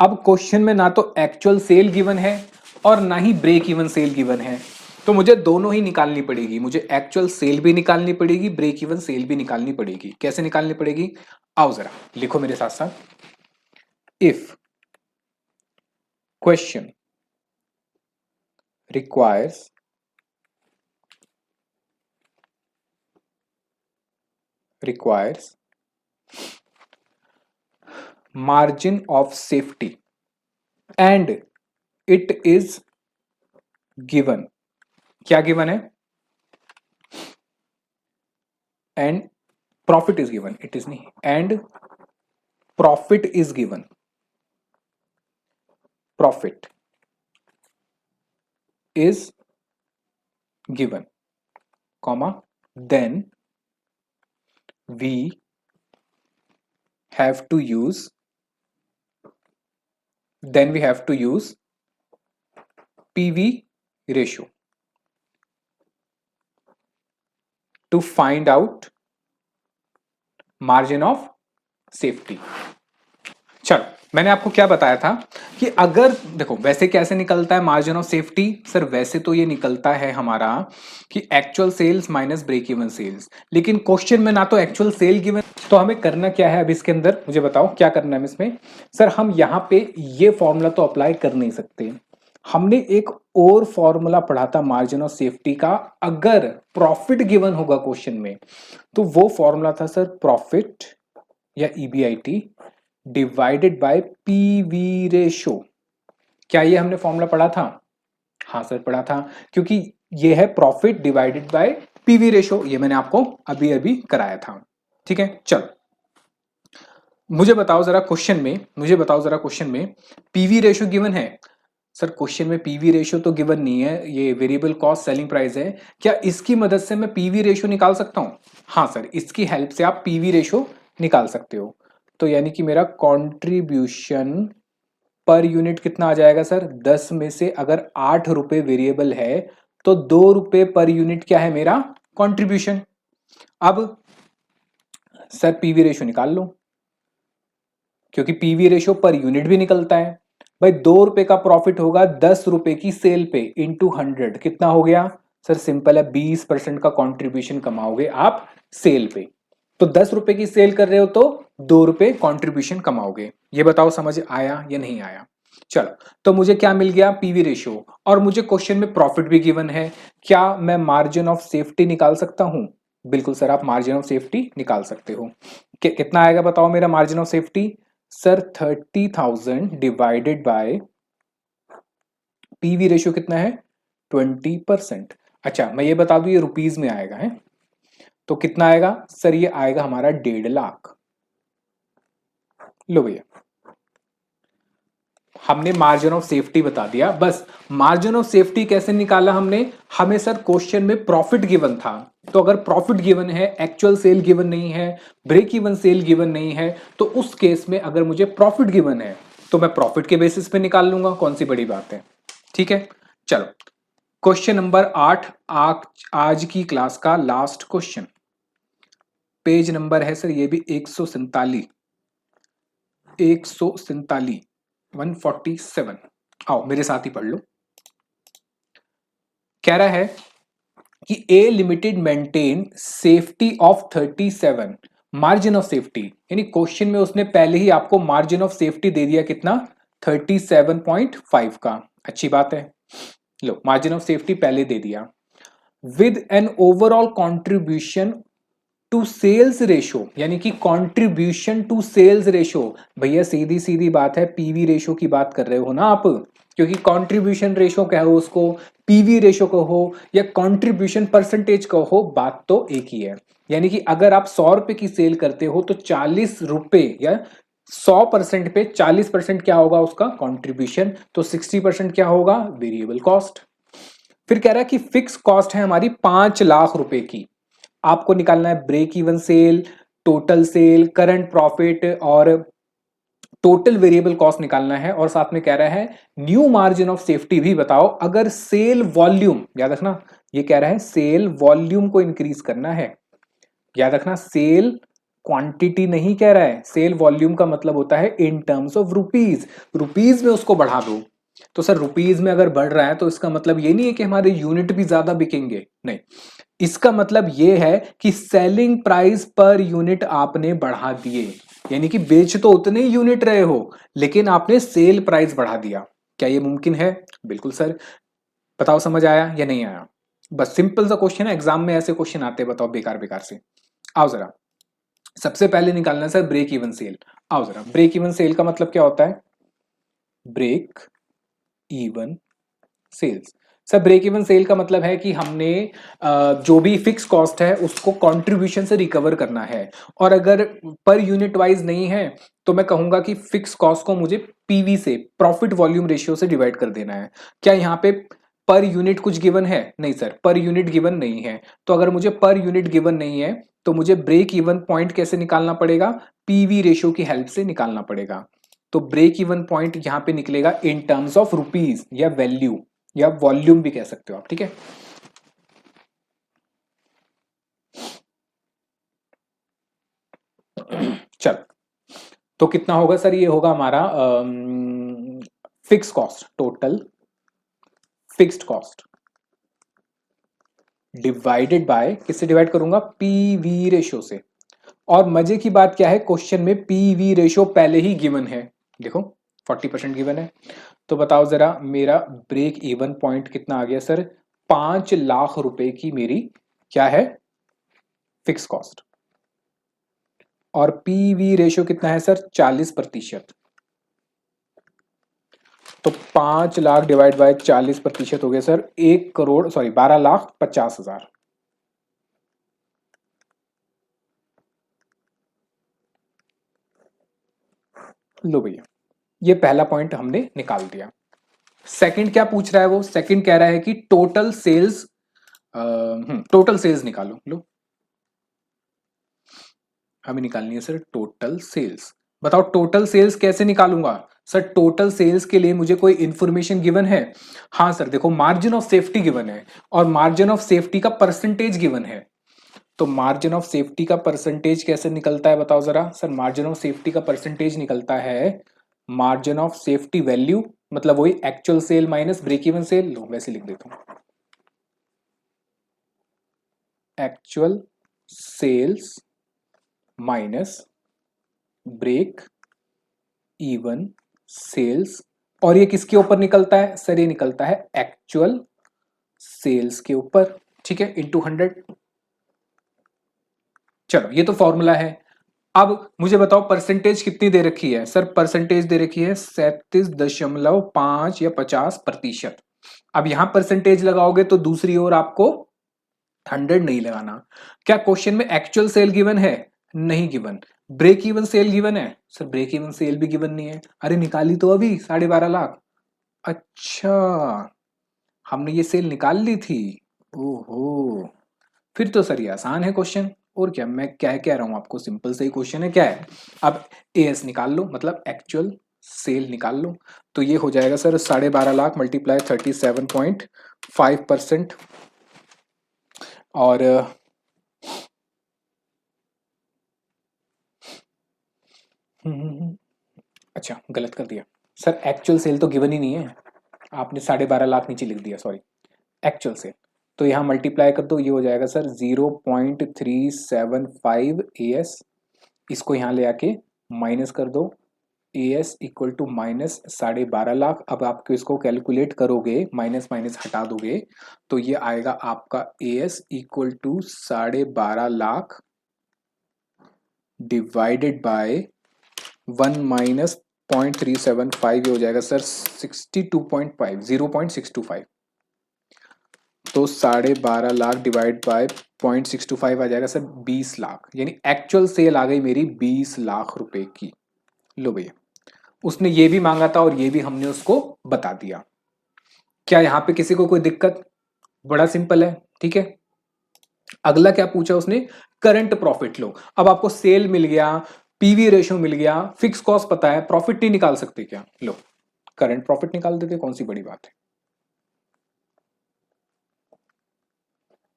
अब क्वेश्चन में ना तो एक्चुअल सेल गिवन है और ना ही ब्रेक इवन सेल गिवन है, तो मुझे दोनों ही निकालनी पड़ेगी। मुझे एक्चुअल सेल भी निकालनी पड़ेगी, ब्रेक इवन सेल भी निकालनी पड़ेगी। कैसे निकालनी पड़ेगी, आओ जरा लिखो मेरे साथ साथ। If question requires margin of safety and it is given, क्या given है, and profit is given, it is नहीं, and profit is given, profit is given, comma, then we have to use PV ratio to find out margin of safety। चलो मैंने आपको क्या बताया था कि अगर देखो वैसे कैसे निकलता है मार्जिन ऑफ सेफ्टी, सर वैसे तो ये निकलता है हमारा कि actual sales minus break even sales, लेकिन क्वेश्चन में ना तो एक्चुअल सेल गिवन, तो हमें करना क्या है अब इसके अंदर, मुझे बताओ क्या करना है इसमें। सर हम यहां पे ये फॉर्मूला तो अप्लाई कर नहीं सकते, हमने एक और फॉर्मूला पढ़ा था मार्जिन ऑफ सेफ्टी का, अगर प्रॉफिट गिवन होगा क्वेश्चन में, तो वो फॉर्मूला था सर प्रॉफिट या EBIT divided by PV ratio. क्या ये हमने फॉर्मूला पढ़ा था? हाँ सर पढ़ा था, क्योंकि ये है profit divided by PV ratio, ये मैंने आपको अभी अभी कराया था। ठीक है, चलो मुझे बताओ जरा क्वेश्चन में पीवी रेशो गिवन है। सर क्वेश्चन में पीवी रेशो तो गिवन नहीं है, ये वेरिएबल कॉस्ट सेलिंग प्राइस है, क्या इसकी मदद से मैं पीवी रेशो निकाल सकता हूं? हाँ सर इसकी हेल्प से आप पीवी रेशो निकाल सकते हो। तो यानी कि मेरा कंट्रीब्यूशन पर यूनिट कितना आ जाएगा सर, 10 में से अगर 8 रुपए वेरिएबल है तो 2 रुपए पर यूनिट क्या है मेरा कंट्रीब्यूशन। अब सर पीवी रेशो निकाल लो, क्योंकि पीवी रेशो पर यूनिट भी निकलता है। भाई 2 रुपए का प्रॉफिट होगा 10 रुपए की सेल पे इंटू 100 कितना हो गया, सर सिंपल है 20% का कंट्रीब्यूशन कमाओगे आप सेल पे। तो 10 रुपए की सेल कर रहे हो तो 2 रुपए कंट्रीब्यूशन कमाओगे। ये बताओ समझ आया या नहीं आया? चलो तो मुझे क्या मिल गया, पीवी रेशियो, और मुझे क्वेश्चन में प्रॉफिट भी गिवन है। क्या मैं मार्जिन ऑफ सेफ्टी निकाल सकता हूं? बिल्कुल सर आप मार्जिन ऑफ सेफ्टी निकाल सकते हो। कितना आएगा बताओ मेरा margin of safety, sir 30,000 divided by PV ratio कितना है 20%। अच्छा मैं ये बता दूं ये रुपीज में आएगा है, तो कितना आएगा सर, ये आएगा हमारा 1.5 लाख। लो भैया हमने मार्जिन ऑफ सेफ्टी बता दिया बस। मार्जिन ऑफ सेफ्टी कैसे निकाला हमने, हमें सर क्वेश्चन में प्रॉफिट गिवन था, तो अगर प्रॉफिट गिवन है, एक्चुअल सेल गिवन नहीं है, ब्रेक इवन सेल गिवन नहीं है, तो उस केस में अगर मुझे प्रॉफिट गिवन है तो मैं प्रॉफिट के बेसिस पे निकाल लूंगा, कौन सी बड़ी बात है। ठीक है, चलो क्वेश्चन नंबर 8, आज की क्लास का लास्ट क्वेश्चन। पेज नंबर है सर ये भी 147, 147। आओ मेरे साथ ही पढ़ लो। कह रहा है कि A Limited maintain safety of 37, margin of safety, यानी क्वेश्चन में उसने पहले ही आपको मार्जिन ऑफ सेफ्टी दे दिया कितना, 37.5 का। अच्छी बात है, लो मार्जिन ऑफ सेफ्टी पहले दे दिया। With an overall contribution to sales ratio, यानी कि कंट्रीब्यूशन टू सेल्स रेशो, भैया सीधी सीधी बात है, पीवी रेशो की बात कर रहे हो ना आप, क्योंकि कंट्रीब्यूशन रेशो कहो उसको, पीवी रेशो कहो या कंट्रीब्यूशन परसेंटेज कहो, बात तो एक ही है। यानी कि अगर आप 100 रुपए की सेल करते हो तो 40 रुपए या 100% पे 40% क्या होगा उसका कंट्रीब्यूशन, तो 60% क्या होगा वेरिएबल कॉस्ट। फिर कह रहा है कि फिक्स कॉस्ट है हमारी 5 लाख रुपए की, आपको निकालना है break even sale, total sale, current profit और टोटल वेरिएबल कॉस्ट निकालना है। और साथ में कह रहा है न्यू मार्जिन ऑफ सेफ्टी भी बताओ अगर सेल वॉल्यूम, याद रखना ये कह रहा है सेल वॉल्यूम को इंक्रीज करना है, याद रखना सेल क्वांटिटी नहीं कह रहा है, सेल वॉल्यूम का मतलब होता है इन टर्म्स ऑफ रुपीज, रुपीज में उसको बढ़ा दो। तो सर रुपीज में अगर बढ़ रहा है तो इसका मतलब ये नहीं है कि हमारे यूनिट भी ज्यादा बिकेंगे, नहीं, इसका मतलब यह है कि सेलिंग प्राइस पर यूनिट आपने बढ़ा दिए, यानी कि बेच तो उतने ही यूनिट रहे हो लेकिन आपने सेल प्राइस बढ़ा दिया। क्या ये मुमकिन है? बिल्कुल सर। बताओ समझ आया या नहीं आया? बस सिंपल सा क्वेश्चन है, एग्जाम में ऐसे क्वेश्चन आते हैं, बताओ बेकार बेकार से। आओ जरा, सबसे पहले निकालना है सर ब्रेक इवन सेल। आओ जरा, ब्रेक इवन सेल का मतलब क्या होता है? Break even sales, sir break even sale का मतलब है कि हमने जो भी फिक्स कॉस्ट है उसको कंट्रीब्यूशन से रिकवर करना है, और अगर पर यूनिट वाइज नहीं है तो मैं कहूंगा कि फिक्स कॉस्ट को मुझे पीवी से, प्रॉफिट वॉल्यूम रेशियो से डिवाइड कर देना है। क्या यहाँ पे पर यूनिट कुछ गिवन है? नहीं सर, पर यूनिट गिवन नहीं है। तो अगर मुझे पर यूनिट गिवन नहीं है तो मुझे ब्रेक इवन पॉइंट कैसे निकालना पड़ेगा? पीवी रेशियो की हेल्प से निकालना पड़ेगा। तो ब्रेक इवन पॉइंट यहां पे निकलेगा इन टर्म्स ऑफ रुपीज या वैल्यू या वॉल्यूम भी कह सकते हो आप, ठीक है। चल, तो कितना होगा सर? ये होगा हमारा fix cost, total fixed cost divided by, किससे डिवाइड करूंगा? पीवी रेशियो से। और मजे की बात क्या है, क्वेश्चन में पीवी रेशियो पहले ही गिवन है, देखो 40% गिवन है। तो बताओ जरा, मेरा ब्रेक इवन पॉइंट कितना आ गया सर? 5 लाख रुपए की मेरी क्या है? Fix cost. और पीवी रेशियो कितना है सर? 40%। तो 5 लाख डिवाइड बाय 40% हो गया सर 1 करोड़, सॉरी 12,50,000। लो भैया, ये पहला पॉइंट हमने निकाल दिया। सेकंड क्या पूछ रहा है वो? सेकंड कह रहा है कि टोटल सेल्स, टोटल सेल्स निकालो। लो, हमें निकालनी है सर टोटल सेल्स। बताओ टोटल सेल्स कैसे निकालूंगा? सर टोटल सेल्स के लिए मुझे कोई इंफॉर्मेशन गिवन है? हाँ सर, देखो मार्जिन ऑफ सेफ्टी गिवन है और मार्जिन ऑफ सेफ्टी का परसेंटेज गिवन है। तो मार्जिन ऑफ सेफ्टी का परसेंटेज कैसे निकलता है बताओ जरा? सर मार्जिन ऑफ सेफ्टी का परसेंटेज निकलता है मार्जिन ऑफ सेफ्टी वैल्यू, मतलब वही actual sale minus break even sale. लो वैसे लिख देता हूं, actual sales minus break even sales. और ये किसके ऊपर निकलता है सर? ये निकलता है एक्चुअल सेल्स के ऊपर, ठीक है, इंटू 100। चलो ये तो फॉर्मूला है। अब मुझे बताओ परसेंटेज कितनी दे रखी है? सर परसेंटेज दे रखी है 37.5 या 50%। अब यहां परसेंटेज लगाओगे तो दूसरी ओर आपको 100 नहीं लगाना। क्या क्वेश्चन में एक्चुअल सेल गिवन है? नहीं given. Break even sale given है सर, ब्रेक इवन सेल भी गिवन नहीं है। अरे निकाली तो अभी 12.5 लाख। अच्छा, हमने ये सेल निकाल ली थी। ओहो, फिर तो सर ये आसान है क्वेश्चन। और क्या, मैं क्या कह रहा हूं आपको, सिंपल से ही क्वेश्चन है। क्या है, अब एएस निकाल लो, मतलब एक्चुअल सेल निकाल लो। तो ये हो जाएगा सर 12.5 लाख मल्टीप्लाई 37.5%। और अच्छा गलत कर दिया सर, एक्चुअल सेल तो गिवन ही नहीं है। आपने 12.5 लाख नीचे लिख दिया, सॉरी, एक्चुअल सेल। तो यहाँ मल्टीप्लाई कर दो, ये हो जाएगा सर 0.375 एएस। इसको यहाँ ले आके माइनस कर दो, A S equal to minus 12.5 lakh. अब आपको इसको कैलकुलेट करोगे, माइनस माइनस हटा दोगे, तो ये आएगा आपका A S equal to 12.5 lakh divided by 1 - 0.375, हो जाएगा सर 62.5, 0.625। तो 12.5 लाख डिवाइड बाय 0.625 आ जाएगा सर 20 लाख, यानी एक्चुअल सेल आ गई मेरी 20 लाख रुपए की। लो भैया, उसने ये भी मांगा था और ये भी हमने उसको बता दिया। क्या यहां पे किसी को कोई दिक्कत? बड़ा सिंपल है, ठीक है। अगला क्या पूछा उसने, करंट प्रॉफिट लो। अब आपको सेल मिल गया, पीवी रेशियो मिल गया, फिक्स कॉस्ट पता है, प्रॉफिट नहीं निकाल सकते क्या? लो, करंट प्रॉफिट निकाल देते, कौन सी बड़ी बात है।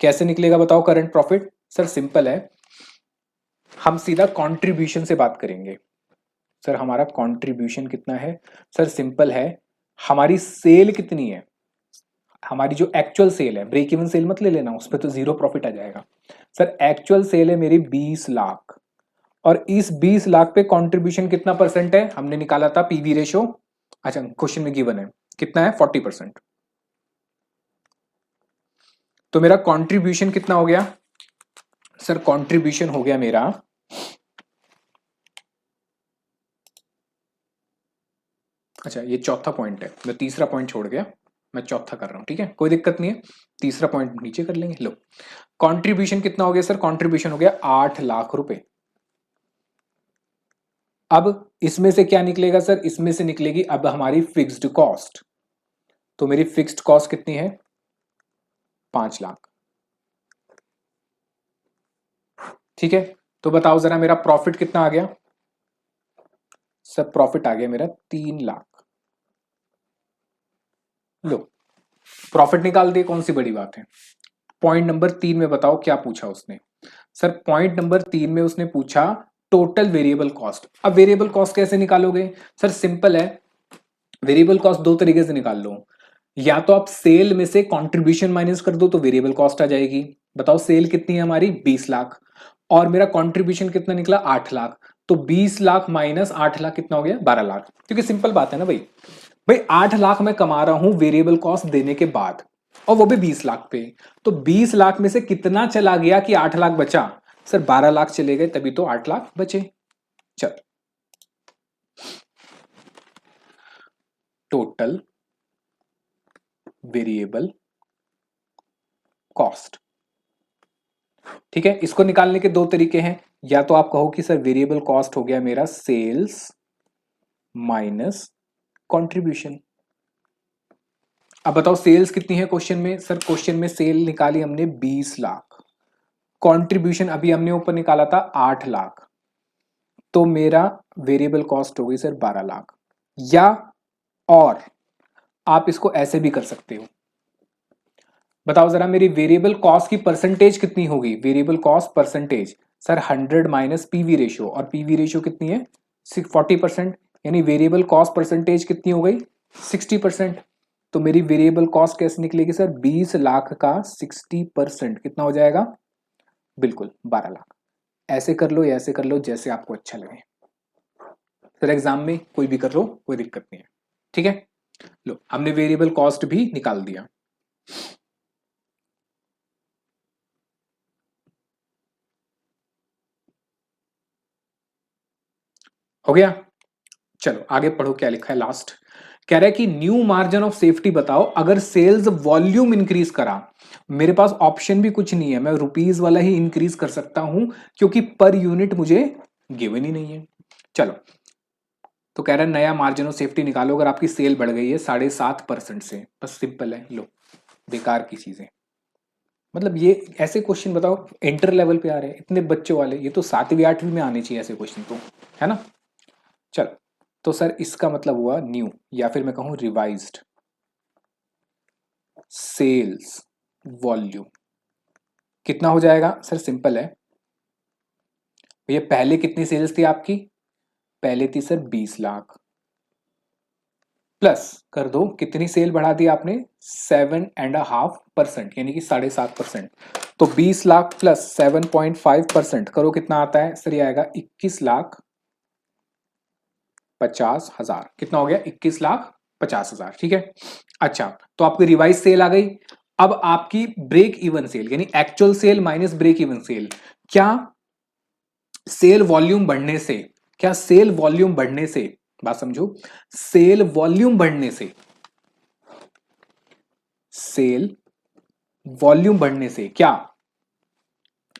कैसे निकलेगा बताओ करंट प्रॉफिट? सर सिंपल है, हम सीधा कंट्रीब्यूशन से बात करेंगे। सर हमारा कंट्रीब्यूशन कितना है? सर सिंपल है, हमारी सेल कितनी है, हमारी जो एक्चुअल सेल है, ब्रेक इवन सेल मत ले लेना, उस पर तो जीरो प्रॉफिट आ जाएगा। सर एक्चुअल सेल है मेरी 20 लाख, और इस 20 लाख पे कंट्रीब्यूशन कितना परसेंट है, हमने निकाला था पीवी रेशो। अच्छा, क्वेश्चन में गिवन है कितना है, 40%। तो मेरा कंट्रीब्यूशन कितना हो गया? सर कंट्रीब्यूशन हो गया मेरा, अच्छा ये चौथा पॉइंट है, मैं तीसरा पॉइंट छोड़ गया, मैं चौथा कर रहा हूं, ठीक है, कोई दिक्कत नहीं है। तीसरा पॉइंट नीचे कर लेंगे। लो, कंट्रीब्यूशन कितना हो गया सर? कंट्रीब्यूशन हो गया 8 लाख रुपए। अब इसमें से क्या निकलेगा सर? इसमें से निकलेगी अब हमारी फिक्स्ड कॉस्ट। तो मेरी फिक्स्ड कॉस्ट कितनी है? 5 लाख। ठीक है, तो बताओ जरा मेरा प्रॉफिट कितना आ गया? सर प्रॉफिट आ गया मेरा 3 लाख। लो, प्रॉफिट निकाल दिए, कौन सी बड़ी बात है। पॉइंट नंबर 3 में बताओ क्या पूछा उसने। सर पॉइंट नंबर 3 में उसने पूछा टोटल वेरिएबल कॉस्ट। अब वेरिएबल कॉस्ट कैसे निकालोगे? सर सिंपल है, वेरिएबल कॉस्ट दो तरीके से निकाल लो। या तो आप सेल में से कंट्रीब्यूशन माइनस कर दो तो वेरिएबल कॉस्ट आ जाएगी। बताओ सेल कितनी है हमारी? 20 लाख, और मेरा कंट्रीब्यूशन कितना निकला? 8 लाख। तो 20 लाख माइनस 8 लाख कितना हो गया? 12 लाख। क्योंकि सिंपल बात है ना भाई, भाई 8 लाख मैं कमा रहा हूं वेरिएबल कॉस्ट देने के बाद, और वो भी 20 लाख पे। तो 20 लाख में से कितना चला गया कि 8 लाख बचा? सर 12 लाख चले गए, तभी तो 8 लाख बचे। चल, टोटल वेरिएबल कॉस्ट, ठीक है। इसको निकालने के दो तरीके हैं, या तो आप कहो कि सर वेरिएबल कॉस्ट हो गया मेरा सेल्स माइनस कंट्रीब्यूशन। अब बताओ सेल्स कितनी है क्वेश्चन में? सर क्वेश्चन में सेल निकाली हमने 20 लाख, कंट्रीब्यूशन अभी हमने ऊपर निकाला था 8 लाख, तो मेरा वेरिएबल कॉस्ट हो गई सर 12 लाख। या और आप इसको ऐसे भी कर सकते हो, बताओ जरा मेरी वेरिएबल कॉस्ट की परसेंटेज कितनी होगी? Variable cost percentage, sir 100 minus PV ratio, और पीवी रेशियो कितनी है? 40%, यानी वेरिएबल कॉस्ट परसेंटेज कितनी हो गई? 60%। तो मेरी वेरिएबल कॉस्ट कैसे निकलेगी सर? 20 लाख का 60% कितना हो जाएगा? बिल्कुल 12 लाख। ऐसे कर लो या ऐसे कर लो, जैसे आपको अच्छा लगे। सर एग्जाम में कोई भी कर लो, कोई दिक्कत नहीं है, ठीक है। लो, हमने वेरिएबल कॉस्ट भी निकाल दिया। हो गया, चलो आगे पढ़ो क्या लिखा है लास्ट। कह रहा है कि न्यू मार्जिन ऑफ सेफ्टी बताओ अगर सेल्स वॉल्यूम इंक्रीज करा। मेरे पास ऑप्शन भी कुछ नहीं है, मैं रुपीज वाला ही इंक्रीज कर सकता हूं क्योंकि पर यूनिट मुझे गिवन ही नहीं है। चलो, तो कह रहा है नया मार्जिन ऑफ सेफ्टी निकालो अगर आपकी सेल बढ़ गई है 7.5% से। बस सिंपल है, लो बेकार की चीजें। मतलब ये ऐसे क्वेश्चन बताओ इंटर लेवल पे आ रहे हैं इतने बच्चों वाले, ये तो 7वीं 8वीं में आने चाहिए ऐसे क्वेश्चन तो, है ना। चल, तो सर इसका मतलब हुआ न्यू या फिर मैं कहूं रिवाइज्ड सेल्स वॉल्यूम कितना हो जाएगा सर। सिंपल है भैया, पहले कितनी सेल्स थी आपकी, पहले थी सर 20 लाख, प्लस कर दो कितनी सेल बढ़ा दी आपने 7.5% यानी कि 7.5%। तो 20 लाख प्लस 7.5% करो कितना आता है सर, ये आएगा 21,50,000। कितना हो गया 21,50,000, ठीक है। अच्छा, तो आपकी रिवाइज सेल आ गई। अब आपकी ब्रेक इवन सेल यानी actual sale minus break even sale, क्या सेल वॉल्यूम बढ़ने से, क्या सेल वॉल्यूम बढ़ने से, बात समझो, सेल वॉल्यूम बढ़ने से, सेल वॉल्यूम बढ़ने से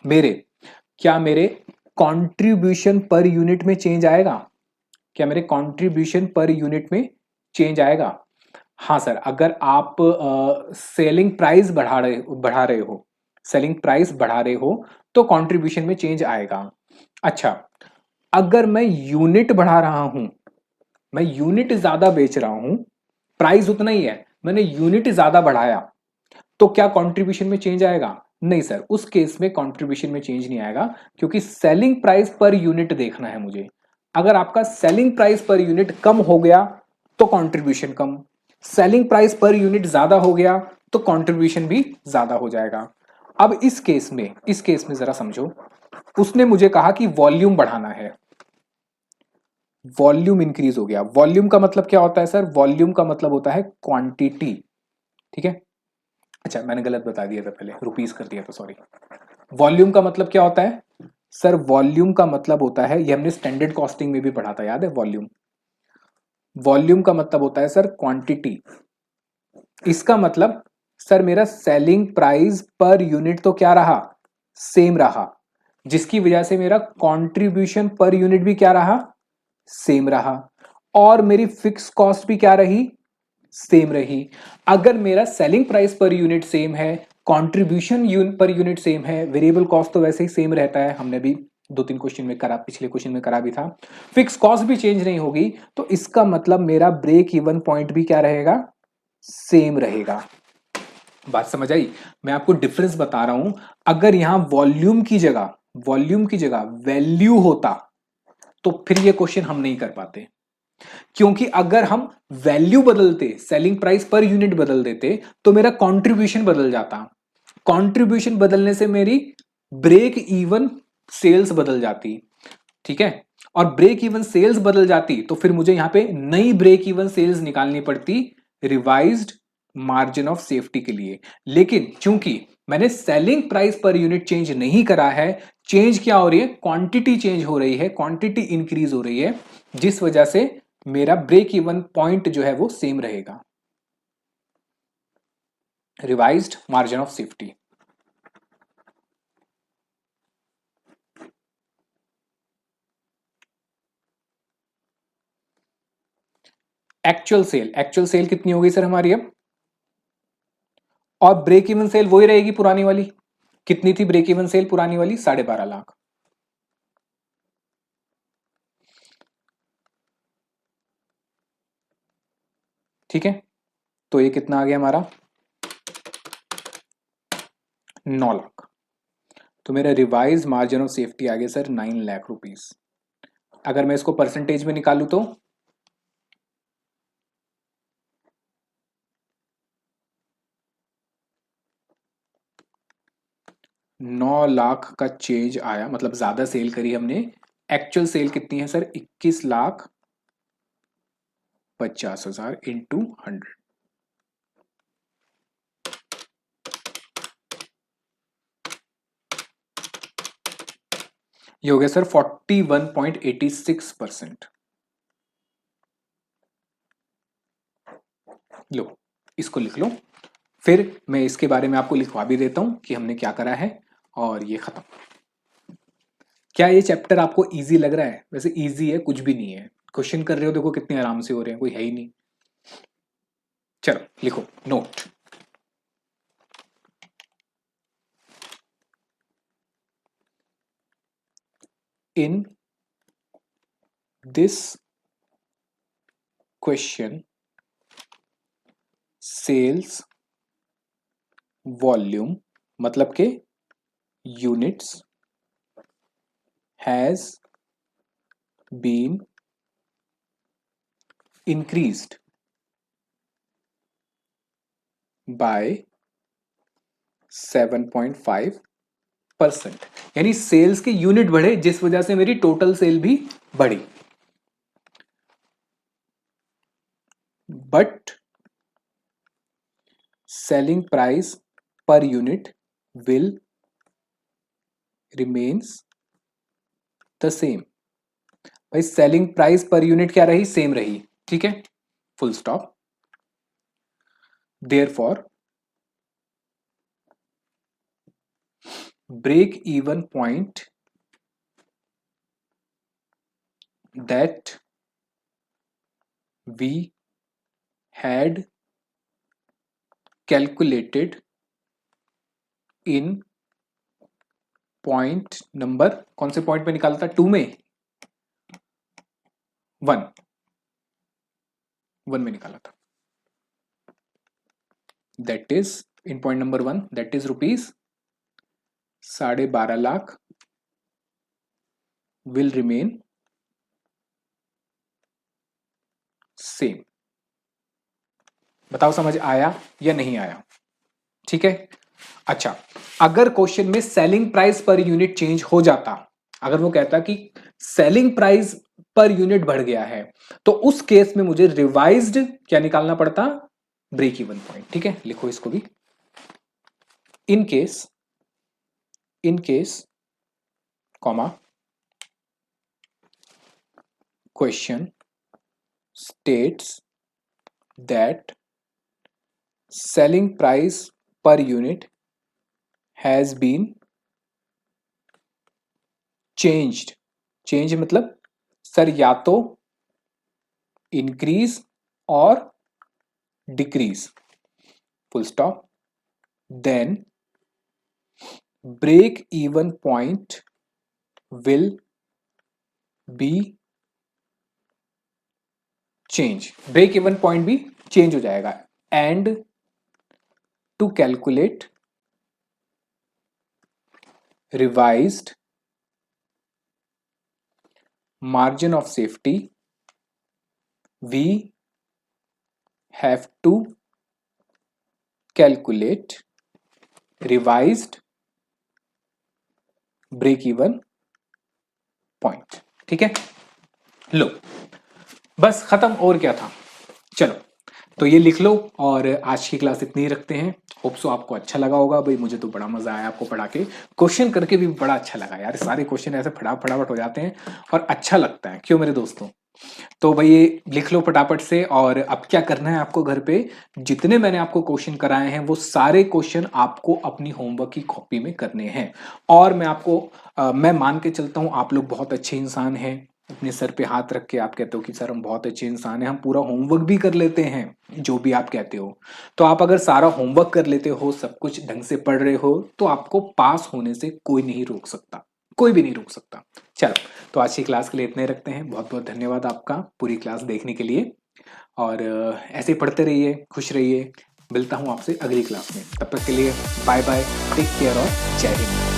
मेरे क्या मेरे कंट्रीब्यूशन पर यूनिट में चेंज आएगा, क्या मेरे कंट्रीब्यूशन पर यूनिट में चेंज आएगा। हाँ सर, अगर आप सेलिंग प्राइस बढ़ा रहे हो, सेलिंग प्राइस बढ़ा रहे हो तो कंट्रीब्यूशन में चेंज आएगा। अच्छा, अगर मैं यूनिट बढ़ा रहा हूं, मैं यूनिट ज्यादा बेच रहा हूं, प्राइस उतना ही है, मैंने यूनिट ज्यादा बढ़ाया, तो क्या कंट्रीब्यूशन में चेंज आएगा। नहीं सर, उस केस में कंट्रीब्यूशन में चेंज नहीं आएगा क्योंकि सेलिंग प्राइस पर यूनिट देखना है मुझे। अगर आपका सेलिंग प्राइस पर यूनिट कम हो गया तो कंट्रीब्यूशन कम, सेलिंग प्राइस पर यूनिट ज्यादा हो गया तो कंट्रीब्यूशन भी ज्यादा हो जाएगा। अब इस केस में जरा समझो, उसने मुझे कहा कि वॉल्यूम बढ़ाना है, वॉल्यूम इंक्रीज हो गया। वॉल्यूम का मतलब क्या होता है सर, वॉल्यूम का मतलब होता है क्वांटिटी, ठीक है। अच्छा, मैंने गलत बता दिया था पहले, रुपीस कर दिया था, सॉरी। वॉल्यूम का मतलब क्या होता है सर, वॉल्यूम का मतलब होता है, ये हमने स्टैंडर्ड कॉस्टिंग में भी पढ़ा था, याद है वॉल्यूम। वॉल्यूम का मतलब होता है सर क्वांटिटी। इसका मतलब सर मेरा सेलिंग प्राइस पर यूनिट तो क्या रहा, सेम रहा, जिसकी वजह से मेरा कंट्रीब्यूशन पर यूनिट भी क्या रहा, सेम रहा, और मेरी फिक्स कॉस्ट भी क्या रही, सेम रही। अगर मेरा selling price per unit same है, कंट्रीब्यूशन पर यूनिट सेम है, वेरिएबल कॉस्ट तो वैसे ही सेम रहता है, हमने भी 2-3 क्वेश्चन में करा, पिछले क्वेश्चन में करा भी था, फिक्स कॉस्ट भी चेंज नहीं होगी, तो इसका मतलब मेरा ब्रेक इवन पॉइंट भी क्या रहेगा, सेम रहेगा। बात समझ आई। मैं आपको डिफरेंस बता रहा हूं, अगर यहां वॉल्यूम की जगह वैल्यू होता तो फिर ये क्वेश्चन हम नहीं कर पाते, क्योंकि अगर हम वैल्यू बदलते, सेलिंग प्राइस पर यूनिट बदल देते तो मेरा कंट्रीब्यूशन बदल जाता, कंट्रीब्यूशन बदलने से मेरी ब्रेक इवन सेल्स बदल जाती, ठीक है। और ब्रेक इवन सेल्स बदल जाती तो फिर मुझे यहां पे नई ब्रेक इवन सेल्स निकालनी पड़ती रिवाइज्ड मार्जिन ऑफ सेफ्टी के लिए। लेकिन चूंकि मैंने selling price per unit change नहीं करा है, चेंज क्या हो रही है, क्वांटिटी चेंज हो रही है, क्वांटिटी इंक्रीज हो रही है, जिस वजह से मेरा ब्रेक इवन पॉइंट जो है वो सेम रहेगा, revised margin of safety. Actual sale कितनी हो गई सर हमारी अब, और ब्रेक इवन सेल वही रहेगी पुरानी वाली, कितनी थी ब्रेक इवन सेल पुरानी वाली, 12.5 लाख, ठीक है। तो ये कितना आ गया हमारा 9 लाख। तो मेरा रिवाइज मार्जिन ऑफ सेफ्टी आ गया सर 9 लाख रुपीज। अगर मैं इसको परसेंटेज में निकालू तो 9 लाख का चेंज आया, मतलब ज्यादा सेल करी हमने। एक्चुअल सेल कितनी है सर, 21,50,000 इंटू 100, ये हो गया सर 41.86%। लो इसको लिख लो, फिर मैं इसके बारे में आपको लिखवा भी देता हूं कि हमने क्या करा है, और ये खत्म। क्या ये चैप्टर आपको इजी लग रहा है? वैसे इजी है कुछ भी नहीं है, क्वेश्चन कर रहे हो देखो कितने आराम से हो रहे हैं, कोई है ही नहीं। चलो लिखो note, in this question sales volume मतलब के units has been increased by 7.5%, यानी सेल्स के यूनिट बढ़े जिस वजह से मेरी टोटल सेल भी बढ़ी। But selling price per unit will remains the same. भाई सेलिंग प्राइस पर यूनिट क्या रही? सेम रही, ठीक है, full stop. Therefore break even point that we had calculated in point number, कौन से पॉइंट में निकाला था? 2 में, 1 में निकाला था। That is in point number 1 that is ₹12.5 lakh will remain same. बताओ समझ आया या नहीं आया? ठीक है। अच्छा, अगर क्वेश्चन में selling price per unit change हो जाता, अगर वो कहता कि सेलिंग प्राइस पर यूनिट बढ़ गया है, तो उस केस में मुझे रिवाइज्ड क्या निकालना पड़ता? Break even point. ठीक है, लिखो इसको भी। In case comma question states that selling price per unit has been changed। Change मतलब सर या तो इंक्रीज और decrease, full stop. Then break even point will be change, break even point भी चेंज हो जाएगा। And to calculate revised margin of safety we have to calculate revised break even point। ठीक है, लो बस खत्म, और क्या था। चलो तो ये लिख लो, और आज की क्लास इतनी ही रखते हैं। होप सो आपको अच्छा लगा होगा। भाई मुझे तो बड़ा मजा आया आपको पढ़ा के, क्वेश्चन करके भी बड़ा अच्छा लगा यार। सारे क्वेश्चन ऐसे फटाफट हो जाते हैं और अच्छा लगता है, क्यों मेरे दोस्तों? तो भाई ये लिख लो फटाफट से। और अब क्या करना है आपको, घर पे जितने मैंने आपको क्वेश्चन कराए हैं वो सारे क्वेश्चन आपको अपनी होमवर्क की कॉपी में करने हैं। और मैं आपको मैं मान के चलता हूं आप लोग बहुत अच्छे इंसान हैं। अपने सर पे हाथ रख के आप कहते हो कि सर हम बहुत अच्छे इंसान हैं, हम पूरा होमवर्क भी कर लेते हैं जो भी आप कहते हो। तो आप अगर सारा होमवर्क कर लेते हो, सब कुछ ढंग से पढ़ रहे हो, तो आपको पास होने से कोई नहीं रोक सकता, कोई भी नहीं रोक सकता। चलो तो आज की क्लास के लिए इतने रखते हैं। बहुत बहुत धन्यवाद आपका पूरी क्लास देखने के लिए, और ऐसे पढ़ते रहिए, खुश रहिए। मिलता हूं आपसे अगली क्लास में, तब तक के लिए बाय बाय, टेक केयर और जय हिंद।